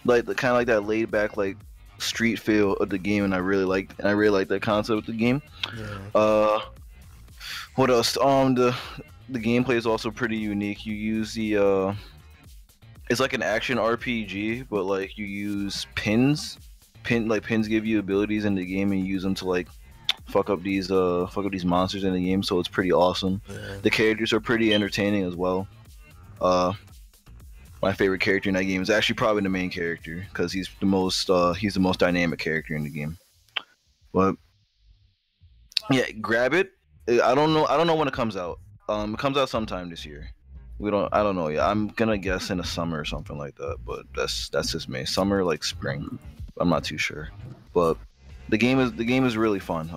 Like the kind of like that laid back like street feel of the game, and I really like that concept of the game. Yeah. What else? The gameplay is also pretty unique. You use the it's like an action RPG, but like you use pins. Pins give you abilities in the game, and you use them to like fuck up these monsters in the game. So it's pretty awesome. Yeah. The characters are pretty entertaining as well. My favorite character in that game is actually probably the main character because he's the most dynamic character in the game. But yeah, grab it. I don't know when it comes out. It comes out sometime this year. I don't know yet. I'm gonna guess in the summer or something like that. But that's just me. Summer, like spring. I'm not too sure. But the game is really fun.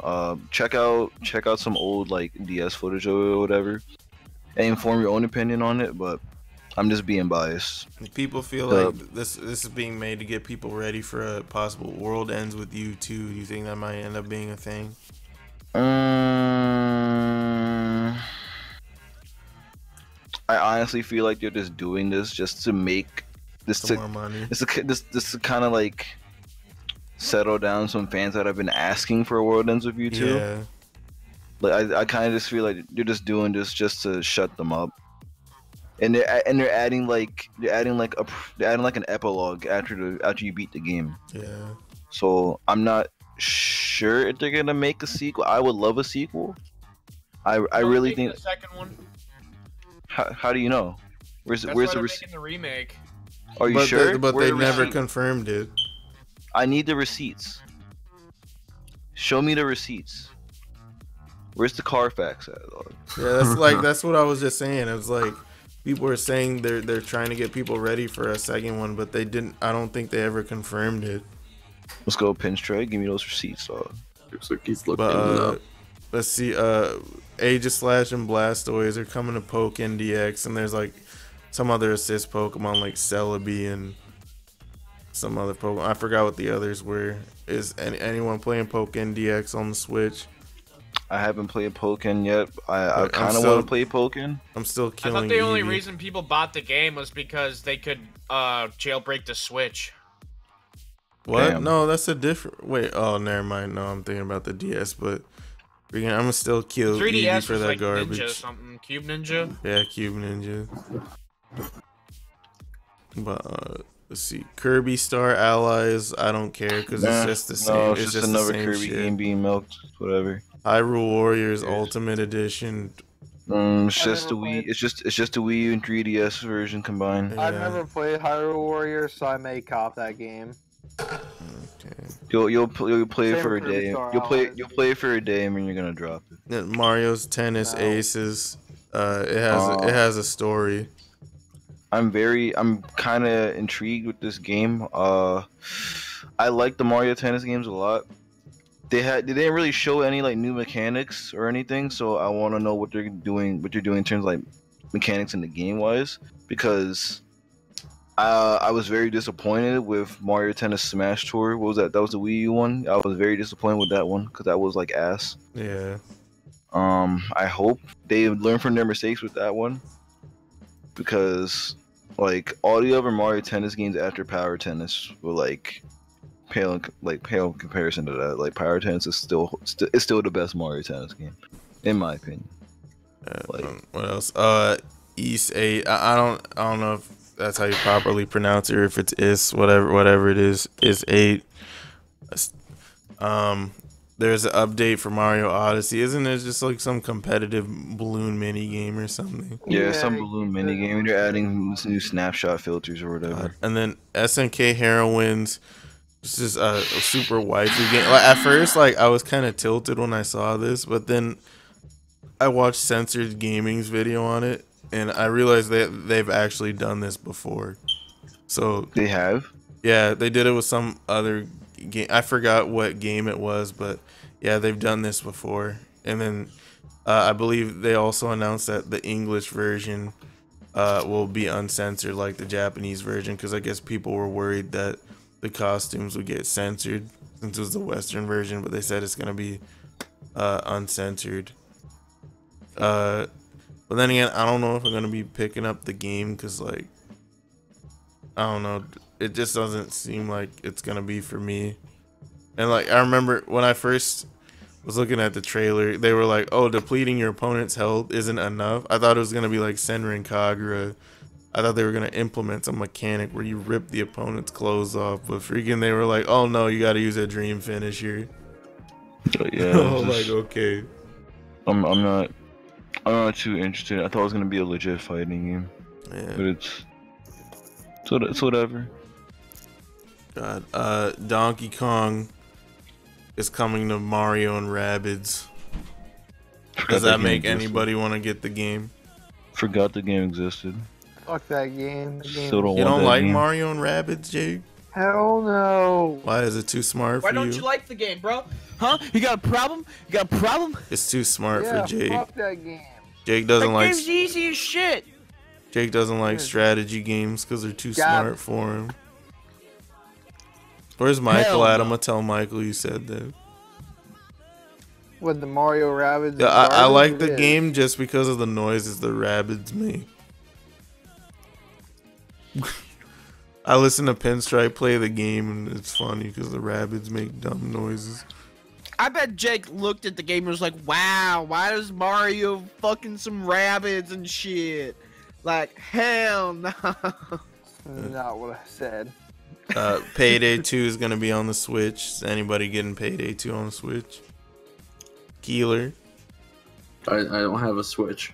Check out some old like DS footage or whatever, and form your own opinion on it. But I'm just being biased. People feel like this is being made to get people ready for a possible World Ends With You 2. Do you think that might end up being a thing? I honestly feel like they're just doing this just to make this Some more money. this to kind of like settle down some fans that have been asking for a World Ends With You 2. Yeah. Like I kind of just feel like they're just doing this just to shut them up. and they're adding like an epilogue after you beat the game. Yeah. So I'm not sure if they're gonna make a sequel. I would love a sequel. I really think. The second one. How do you know? Where's That's the why they're receipt? making the remake. Are you sure? But Where they are the never receipts? confirmed it. I need the receipts. Show me the receipts. Where's the Carfax at? Dog? Yeah, that's what I was just saying. It was like people were saying they're trying to get people ready for a second one, but they didn't. I don't think they ever confirmed it. Let's go, Pinstripe. Give me those receipts, dog. Looks like he's looking But it up. let's see. Aegislash and Blastoise are coming to Poke NDX, and there's like some other assist Pokemon like Celebi and some other Pokemon. I forgot what the others were. Is anyone playing Poke NDX on the Switch? I haven't played Pokken yet. I But kind of want to play Pokken. I'm still I killing. thought the only Eevee. reason people bought the game was because they could jailbreak the Switch. What? Damn. No, that's a different. Wait. Oh, never mind. No, I'm thinking about the DS, but I'm gonna still kill 3DS Eevee for was that like garbage. Ninja something. Cube Ninja. Yeah, Cube Ninja. But let's see, Kirby Star Allies. I don't care because it's just the same. No, it's just another the same Kirby shit. game being milked. Whatever. Hyrule Warriors Ultimate Edition. It's just never the Wii. played- It's just the Wii U and 3DS version combined. I've Yeah. never played Hyrule Warriors, so I may cop that game. Okay. You'll play it Same for a Kirby day. Star You'll Allies. play it for a day, and then you're gonna drop it. Then Mario's Tennis No. Aces. It has a story. I'm kind of intrigued with this game. I like the Mario Tennis games a lot. They didn't really show any like new mechanics or anything, so I want to know what they're doing in terms of like mechanics in the game wise, because I was very disappointed with Mario Tennis Smash Tour. What was that? That was the Wii U one. I was very disappointed with that one because that was like ass. Yeah. I hope they learn from their mistakes with that one, because like all the other Mario Tennis games after Power Tennis were like pale in comparison to that. Like Power Tennis is still the best Mario Tennis game, in my opinion. Like- What else? East 8. I don't know if that's how you properly pronounce it, or if it's whatever it is 8. There's an update for Mario Odyssey. Isn't it just like some competitive balloon mini game or something? Yeah, some balloon mini game. They're adding new snapshot filters or whatever. And then SNK Heroines. This is a super waifu game. Like, at first, like I was kind of tilted when I saw this, but then I watched Censored Gaming's video on it, and I realized that they've actually done this before. So They have. yeah, they did it with some other game. I forgot what game it was, but yeah, they've done this before. And then I believe they also announced that the English version will be uncensored like the Japanese version, because I guess people were worried that the costumes would get censored since it was the Western version, but they said it's gonna be uncensored. But then again, I don't know if I'm gonna be picking up the game, because like I don't know, it just doesn't seem like it's gonna be for me. And like I remember when I first was looking at the trailer, they were like, "Oh, depleting your opponent's health isn't enough." I thought it was gonna be like Senran Kagura. I thought they were gonna implement some mechanic where you rip the opponent's clothes off, but freaking they were like, "Oh no, you got to use a dream finisher." But yeah, Oh, it's like just- okay. I'm not too interested. I thought it was gonna be a legit fighting game, but Yeah. it's whatever. God. Donkey Kong is coming to Mario and Rabbids. Does that make anybody want to get the game? Forgot the game existed. Fuck that game. The game Still don't You want don't that like game. Mario and Rabbids, Jake? Hell no. Why is it too smart Why for don't you like the game, bro? Huh? You got a problem? You got a problem? It's too smart Yeah, for Jake. fuck that game. Jake doesn't That like game's easy as shit. Jake doesn't like Good. strategy games because they're too Got smart it. for him. Where's Michael Hell at? no. I'm gonna tell Michael you said that. With the Mario Rabbids. Yeah, I garbage, like it the is. game just because of the noises the Rabbids make. I listen to Pinstripe play the game, and it's funny because the Rabbids make dumb noises. I bet Jake looked at the game and was like, wow, why does Mario fucking some rabbits and shit? Like hell no. Not what I said. Payday 2 is gonna be on the Switch. Is anybody getting Payday 2 on the Switch? Keeler. I don't have a Switch.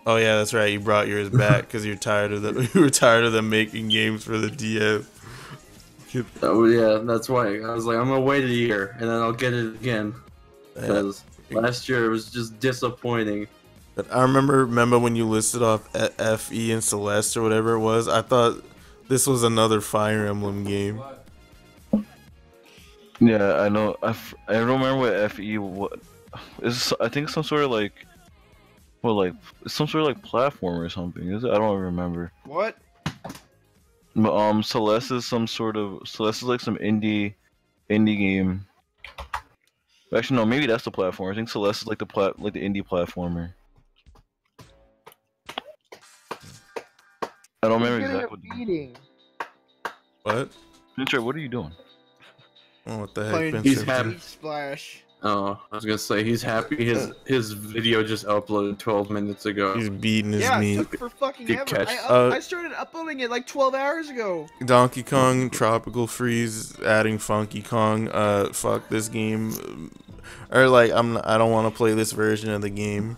Oh yeah, that's right. You brought yours back because you're tired of them. You were tired of them making games for the DS. Oh yeah, that's why I was like, I'm gonna wait a year and then I'll get it again. Because last year it was just disappointing. But I remember when you listed off FE and Celeste or whatever it was. I thought this was another Fire Emblem game. Yeah, I know. I don't remember what FE what is. I think some sort of like, well, like it's some sort of like platform or something. Is it? I don't remember. What? But Celeste is Celeste is like some indie game. Actually, no, maybe that's the platform. I think Celeste is like the indie platformer. I don't remember exactly what. Beating. What? Pincher, what are you doing? Oh, what the heck? Playing He's Vincent? happy. Splash. Oh, I was gonna say he's happy. His video just uploaded 12 minutes ago. He's beating his Yeah, it meat. took for fucking Good ever. catch. I started uploading it like 12 hours ago. Donkey Kong Tropical Freeze adding Funky Kong. Fuck this game. Or like I don't want to play this version of the game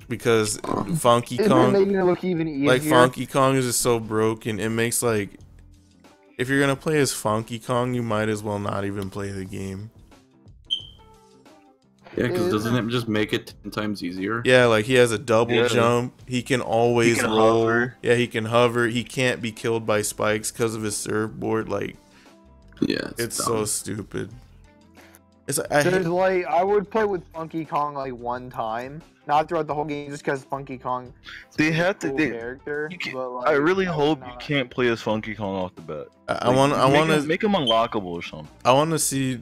because Funky Isn't it Kong, making it look even easier? like Funky Kong is just so broken. It makes like if you're gonna play as Funky Kong, you might as well not even play the game. Yeah, because doesn't it just make it 10 times easier? Yeah, like he has a double Yeah. jump. He can always He can roll. hover. Yeah, he can hover. He can't be killed by spikes because of his surfboard. Like Yeah, it's dumb. so stupid. It's like, I hate, There's like I would play with Funky Kong like one time, not throughout the whole game, just because Funky Kong. is They a have to. cool They, character. you can, But, like, I really hope you not- can't play as Funky Kong off the bat. I want to make him unlockable or something. I want to see,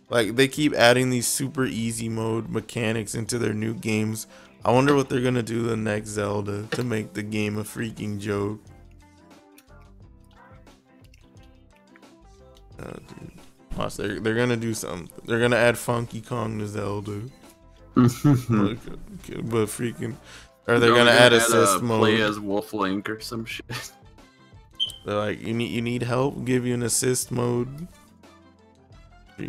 like, they keep adding these super easy mode mechanics into their new games. I wonder what they're gonna do the next Zelda to make the game a freaking joke. Dude. Watch, they're gonna do something. They're gonna add Funky Kong to Zelda. But freaking, or they're gonna add assist mode. Play as Wolf Link or some shit. They're like, you need help? Give you an assist mode.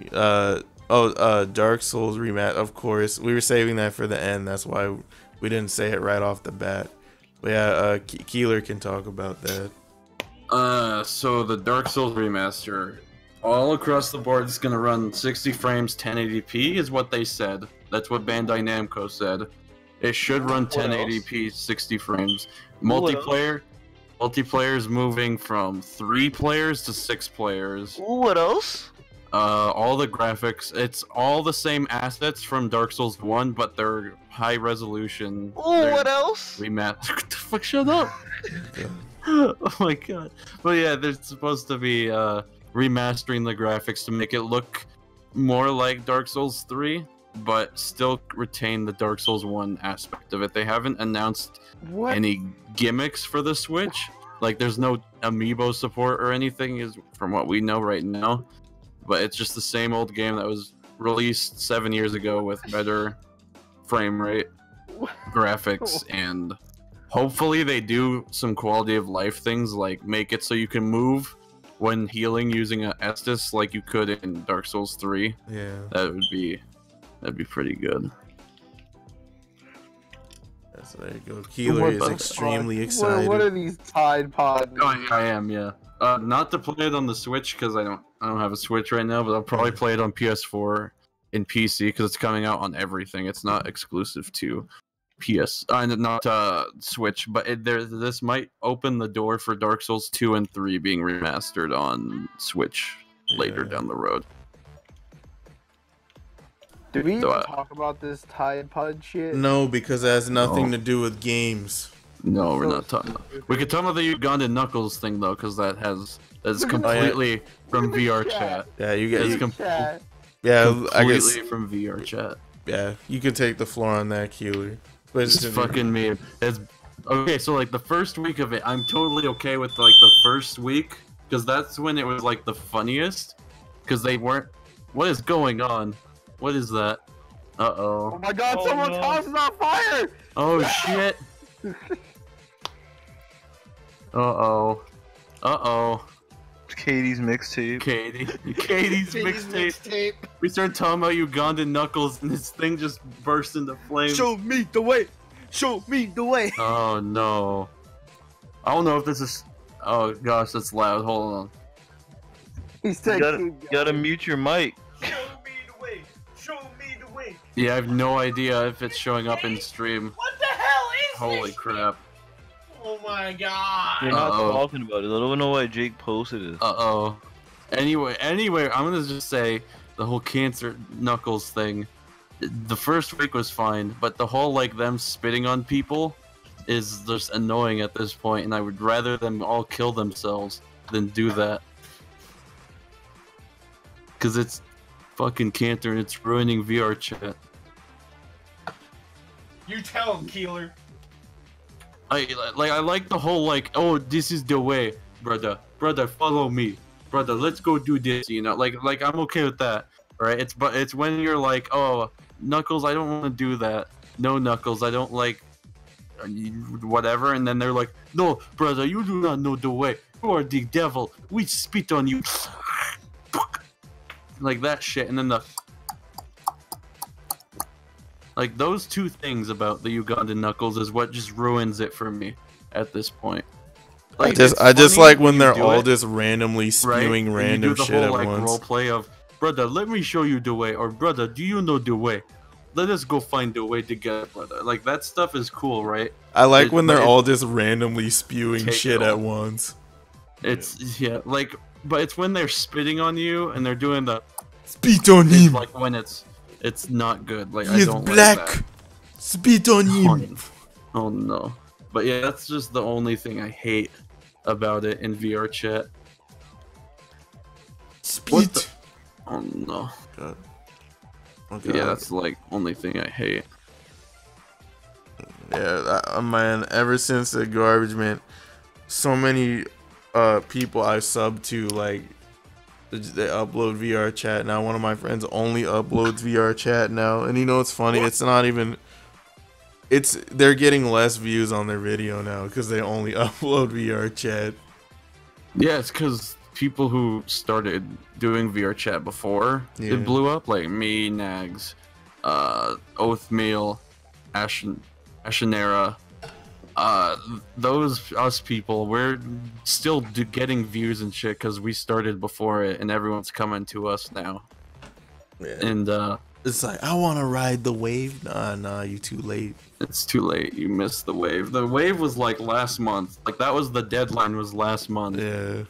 Dark Souls rematch. Of course, we were saving that for the end. That's why we didn't say it right off the bat. But yeah, Keeler can talk about that. So the Dark Souls remaster, all across the board, is gonna run 60 frames, 1080p, is what they said. That's what Bandai Namco said. It should run 1080p, 60 frames. Multiplayer is moving from 3 players to 6 players. What else? All the graphics, it's all the same assets from Dark Souls 1, but they're high resolution. What else? Remaster. What the fuck? Shut up! Oh my god. But yeah, they're supposed to be remastering the graphics to make it look more like Dark Souls 3, but still retain the Dark Souls 1 aspect of it. They haven't announced any gimmicks for the Switch. Like, there's no amiibo support or anything, is from what we know right now. But it's just the same old game that was released 7 years ago with better frame rate, graphics, and hopefully they do some quality of life things, like make it so you can move when healing using an Estus like you could in Dark Souls 3. Yeah. That'd be pretty good. So there you go. Keeler is extremely excited. What are these Tide Pod? Oh, I am, yeah. Not to play it on the Switch because I don't have a Switch right now, but I'll probably play it on PS4 and PC because it's coming out on everything. It's not exclusive to Switch, but this might open the door for Dark Souls 2 and 3 being remastered on Switch later down the road. Do we even So, talk about this Tide Pod shit? No, because it has nothing to do with games. No, we're not talking about. We could talk about the Ugandan Knuckles thing though, because that's completely from VR chat. Yeah, you guys. Chat. Yeah, I guess. Completely from VR chat. Yeah, you can take the floor on that, Keeler. But It's fucking me. It's okay. So like the first week of it, I'm totally okay with like the first week because that's when it was like the funniest. Because they weren't. What is going on? What is that? Uh oh. Oh my god, someone's house is on fire! Oh shit. Uh-oh. Uh-oh. Katie's mixtape. Katie's mixtape. We started talking about Ugandan Knuckles, and this thing just burst into flames. Show me the way. Show me the way. Oh, no. I don't know if this is... Oh, gosh, that's loud. Hold on. He said, You gotta mute your mic. Show me the way. Show me the way. Yeah, I have no idea if it's showing up in stream. What the hell is Holy this? crap. Oh my god. You're not Uh-oh. talking about it. I don't know why Jake posted it. Uh-oh. Anyway, I'm gonna just say the whole cancer Knuckles thing. The first week was fine, but the whole, like, them spitting on people is just annoying at this point, and I would rather them all kill themselves than do that. Because it's fucking cancer and it's ruining VR chat. You tell him, Keeler. I like the whole, like, oh, this is the way, brother, follow me, brother, let's go do this, you know, like I'm okay with that, right? It's when you're like, oh, Knuckles, I don't want to do that, no, Knuckles, I don't like whatever, and then they're like, no, brother, you do not know the way, you are the devil, we spit on you, like that shit, and then the like, those two things about the Ugandan Knuckles is what just ruins it for me at this point. Like, I just funny like when they're you do all it, just randomly spewing right? random you do the shit whole, at like, once. role play of, brother, let me show you the way, or brother, do you know the way? Let us go find the way together, brother. Like, that stuff is cool, right? I like when they're but all just randomly spewing Take shit it at all. once. It's yeah, like, but it's when they're spitting on you and they're doing the Spit on it's him. like when it's not good. Like, He I is don't black. like that. Spit on him. Oh no. But yeah, that's just the only thing I hate about it in VR chat. What the? Spit. Oh no. God. Oh, Yeah, God. that's like only thing I hate. Yeah, man. Ever since the garbage, man, so many people I sub to, like, they upload VR chat now. One of my friends only uploads VR chat now, and you know what's funny? It's not even. They're getting less views on their video now because they only upload VR chat. Yeah, it's because people who started doing VR chat before Yeah. it blew up, like me, Nags, Oathmeal, Ashenera. Those us people, we're still getting views and shit because we started before it, and everyone's coming to us now. Yeah. And It's like, I want to ride the wave. Nah, you too late. it's too late. You missed the wave. The wave was like last month. Like, that was the deadline, was last month. Yeah.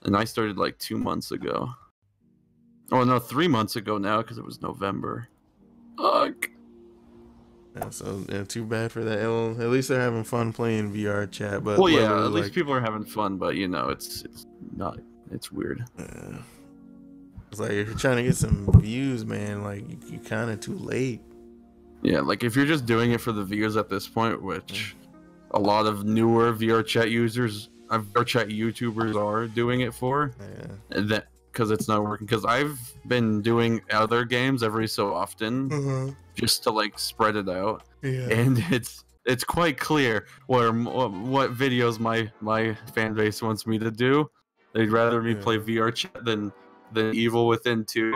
And I started like 2 months ago. Oh no, 3 months ago now because it was November. Fuck. Yeah, so yeah, too bad for that. Well, at least they're having fun playing VR chat. But Well, yeah, literally, at least like, people are having fun, but you know, it's not. It's weird. yeah. It's like if you're trying to get some views, man, like you kind of too late. Yeah, like if you're just doing it for the views at this point, which a lot of newer VR chat users, VR chat YouTubers are doing it for, Yeah. that because it's not working. Because I've been doing other games every so often just to like spread it out, Yeah. and it's quite clear what videos my fan base wants me to do. They'd rather me Yeah. play VR chat than Evil Within 2.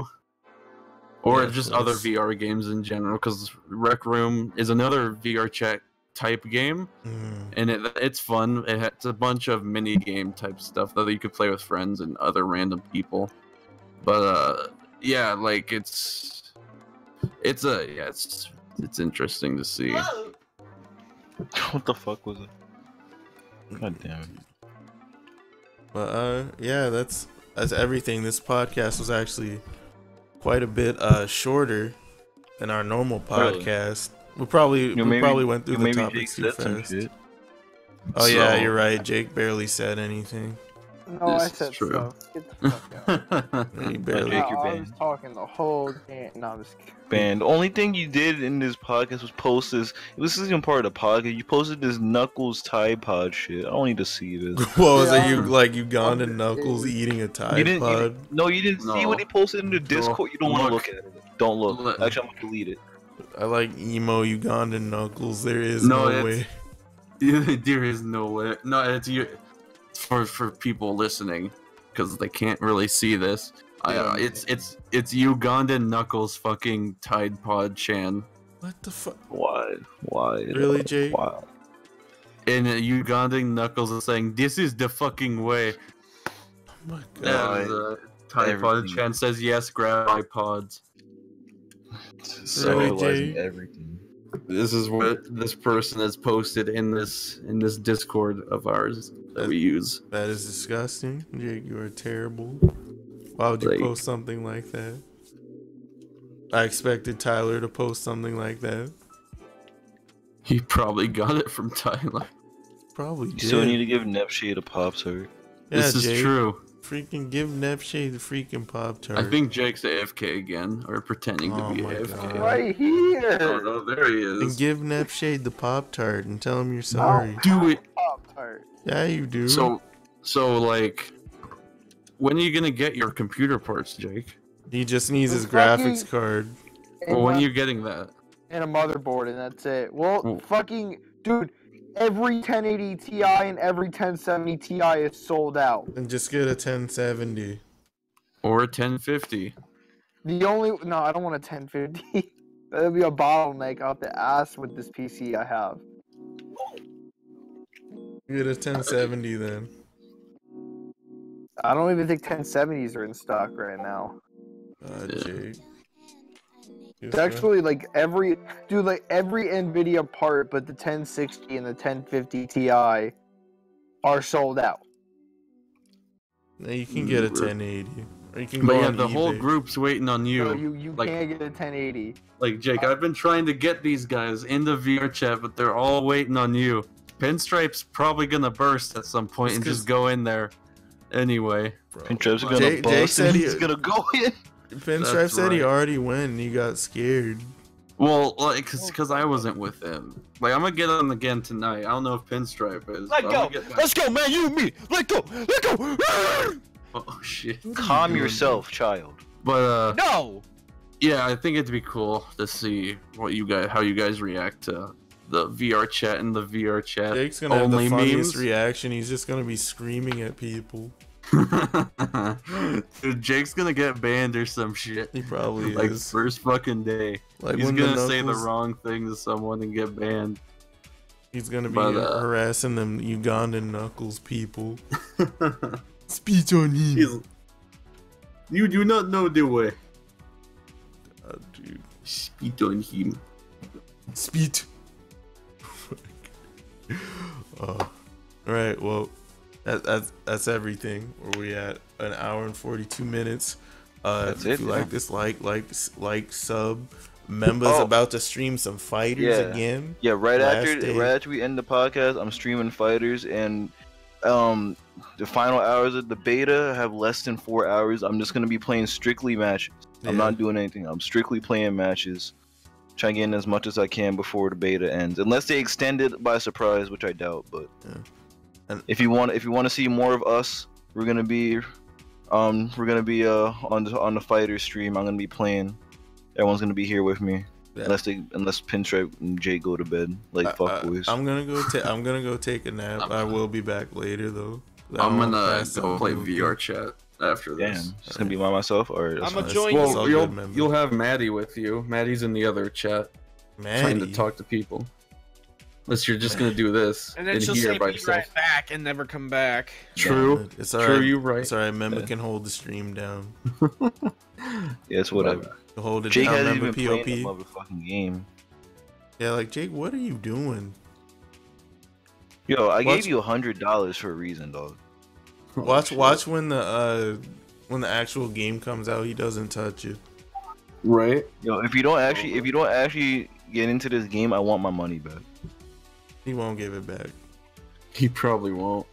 Or Yeah, just of other course. VR games in general, because Rec Room is another VR chat type game, and it's fun. It's a bunch of mini game type stuff that you could play with friends and other random people. But yeah, like it's interesting to see. What the fuck was it? God damn it. But yeah, that's everything. This podcast was actually quite a bit shorter than our normal Really? podcast. We probably went through the maybe topics too Jake said some fast. shit. Oh yeah, So- you're right. Jake barely said anything. No, I This is said true. stuff. Get the fuck out. He Jake, barely. you're I was banned. talking the whole game. No, I'm just kidding. Banned. The only thing you did in this podcast was post this. This isn't even part of the podcast. You posted this Knuckles Tide Pod shit. I don't need to see this. What was Yeah. it? You like Ugandan Knuckles eating a Tide You didn't. Pod? No, you didn't see No. what he posted in the Discord. You don't want to Look. look at it. Don't look. Look. Actually, I'm gonna delete it. I like emo Ugandan Knuckles. There is No, no, it's- way. There is no way. No, it's you. For people listening, because they can't really see this. It's Ugandan Knuckles fucking Tide Pod Chan. What the fuck? Why? Really, Jake? Why? And Ugandan Knuckles is saying, "This is the fucking way." Oh my god. And Tide Pod Chan says, "Yes, grab my pods." Sexualizing everything. This is what this person has posted in this Discord of ours that we use. That is disgusting. Jake, you are terrible. Why would you Like- post something like that? I expected Tyler to post something like that. He probably got it from Tyler. Probably You did. still need to give Nepshade a pop tart. Yeah, This is Jake, true. Freaking give Nepshade the freaking Pop-Tart. I think Jake's AFK again, or pretending Oh to be my AFK. God. Right Oh here. no, there he And is. give Nepshade the Pop-Tart and tell him you're sorry. Do it. Pop-Tart. Yeah, you do. So like, when are you gonna get your computer parts, Jake? He just needs his Fucking- graphics card. And, Well, when are you getting that? and a motherboard, and that's it. Well, Oh. fucking dude, every 1080 Ti and every 1070 Ti is sold out. And just get a 1070. Or a 1050? The only no, I don't want a 1050. That'd be a bottleneck out the ass with this PC I have. Get a 1070 then. I don't even think 1070s are in stock right now. Jake. It's actually like every Nvidia part, but the 1060 and the 1050 Ti are sold out. Now you can get a 1080. Or you can But go yeah, on the whole eBay. group's waiting on you. So you like- can't get a 1080. Like, Jake, I've been trying to get these guys in the VR chat, but they're all waiting on you. Pinstripe's probably gonna burst at some point It's and 'cause- just go in there. Anyway. Bro. Pinstripe's gonna Jake bust said and he- he's gonna go in. Pinstripe That's said he right. already went and he got scared. Well, like, cause I wasn't with him. Like, I'm gonna get on again tonight. I don't know if Pinstripe is. Let but I'm go. gonna get back- Let's go, man. You and me. Let go. Let go. Oh shit. Calm yourself, child. But No. yeah, I think it'd be cool to see how you guys react to the VR chat and the VR chat. Jake's gonna have only the funniest memes. reaction. He's just gonna be screaming at people. Dude, Jake's gonna get banned or some shit. He probably Like is. first fucking day. Like He's when gonna the say the Knuckles- wrong thing to someone and get banned. He's gonna be But, harassing them Ugandan Knuckles people. Speech on him. He's- You do not know the way. Dude. Spit on him. Speech. Alright, well, that's everything. Where we at? An hour and 42 minutes. That's if it, you yeah. like this, like, sub. Member's about to stream some fighters again. Yeah, right Last day. after we end the podcast, I'm streaming fighters, and the final hours of the beta have less than 4 hours. I'm just gonna be playing strictly matches. I'm Yeah. not doing anything. I'm strictly playing matches. Trying to get in as much as I can before the beta ends, unless they extend it by surprise, which I doubt. But Yeah. And- if you want to see more of us, we're gonna be on the fighter stream. I'm gonna be playing. Everyone's gonna be here with me, Yeah. unless Pinstripe and Jay go to bed. Like fuck boys. I'm gonna go take a nap. I will be back later though. I'm wanna gonna pass go out play real VR quick. chat after Damn, this. just gonna be by myself, or I'm a It's join all Well, good, member. you'll have Maddie with you. Maddie's in the other chat trying to Maddie. talk to people. Unless you're just gonna do this And then in she'll here say by be yourself. right back and never come back. True. It's True, alright. you right. It's alright. Member can hold the stream down. yeah, it's whatever. Hold it Jake down. hasn't Member even played the POP. motherfucking game. Yeah, like Jake, what are you doing? Yo, I Watch- gave you $100 for a reason, dog. Watch when the actual game comes out. He doesn't touch it. Right? Yo, if you don't actually get into this game, I want my money back. He won't give it back. He probably won't.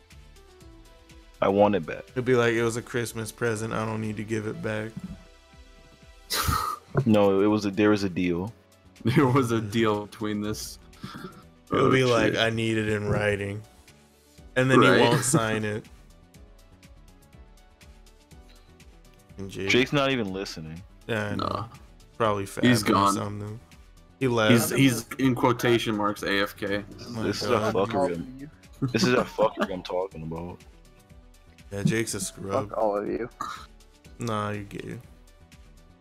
I want it back. He'll be like, it was a Christmas present. I don't need to give it back. No, there was a deal. There was a deal between this. He'll Oh, be like, shit. I need it in writing, and then Right. he won't sign it. And Jake, Jake's not even listening. yeah, I know. Nah. Probably fat He's or gone. something. He left. He's in quotation marks AFK. My This is a God. fuckery. This is a fuckery I'm talking about. Yeah, Jake's a scrub. Fuck all of you. Nah, you're gay.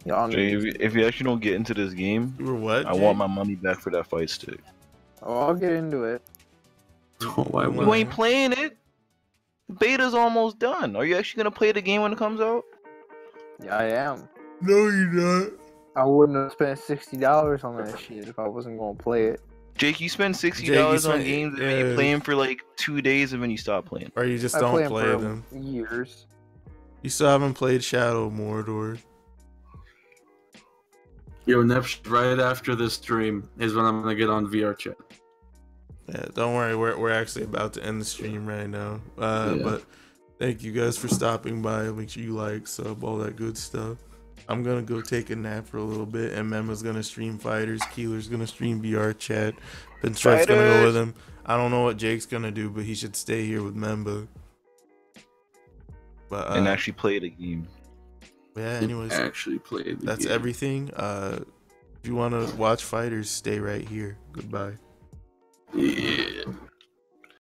Y'all Jay, need. if you actually don't get into this game, You were what? I Jake? want my money back for that fight stick. Oh, I'll get into it. Why You would You ain't playing it. The beta's almost done. Are you actually gonna play the game when it comes out? Yeah, I am. No, you're not. I wouldn't have spent $60 on that shit if I wasn't gonna play it. Jake, you spend $60 Jake, you on spent- games and then you yeah. play them for like 2 days and then you stop playing. Or you just I don't play 'em play for them. years. You still haven't played Shadow of Mordor. Yo, Neps, right after this stream is when I'm gonna get on VR chat. Yeah, don't worry. We're actually about to end the stream right now. Yeah. But thank you guys for stopping by. Make sure you like, sub, all that good stuff. I'm gonna go take a nap for a little bit, and Mema's gonna stream fighters. Keeler's gonna stream VR chat. Pinstripe's gonna go with him. I don't know what Jake's gonna do, but he should stay here with Memba. But And actually play the game. yeah. Anyways, Actually played. that's everything. If you want to watch fighters, stay right here. Goodbye. Yeah.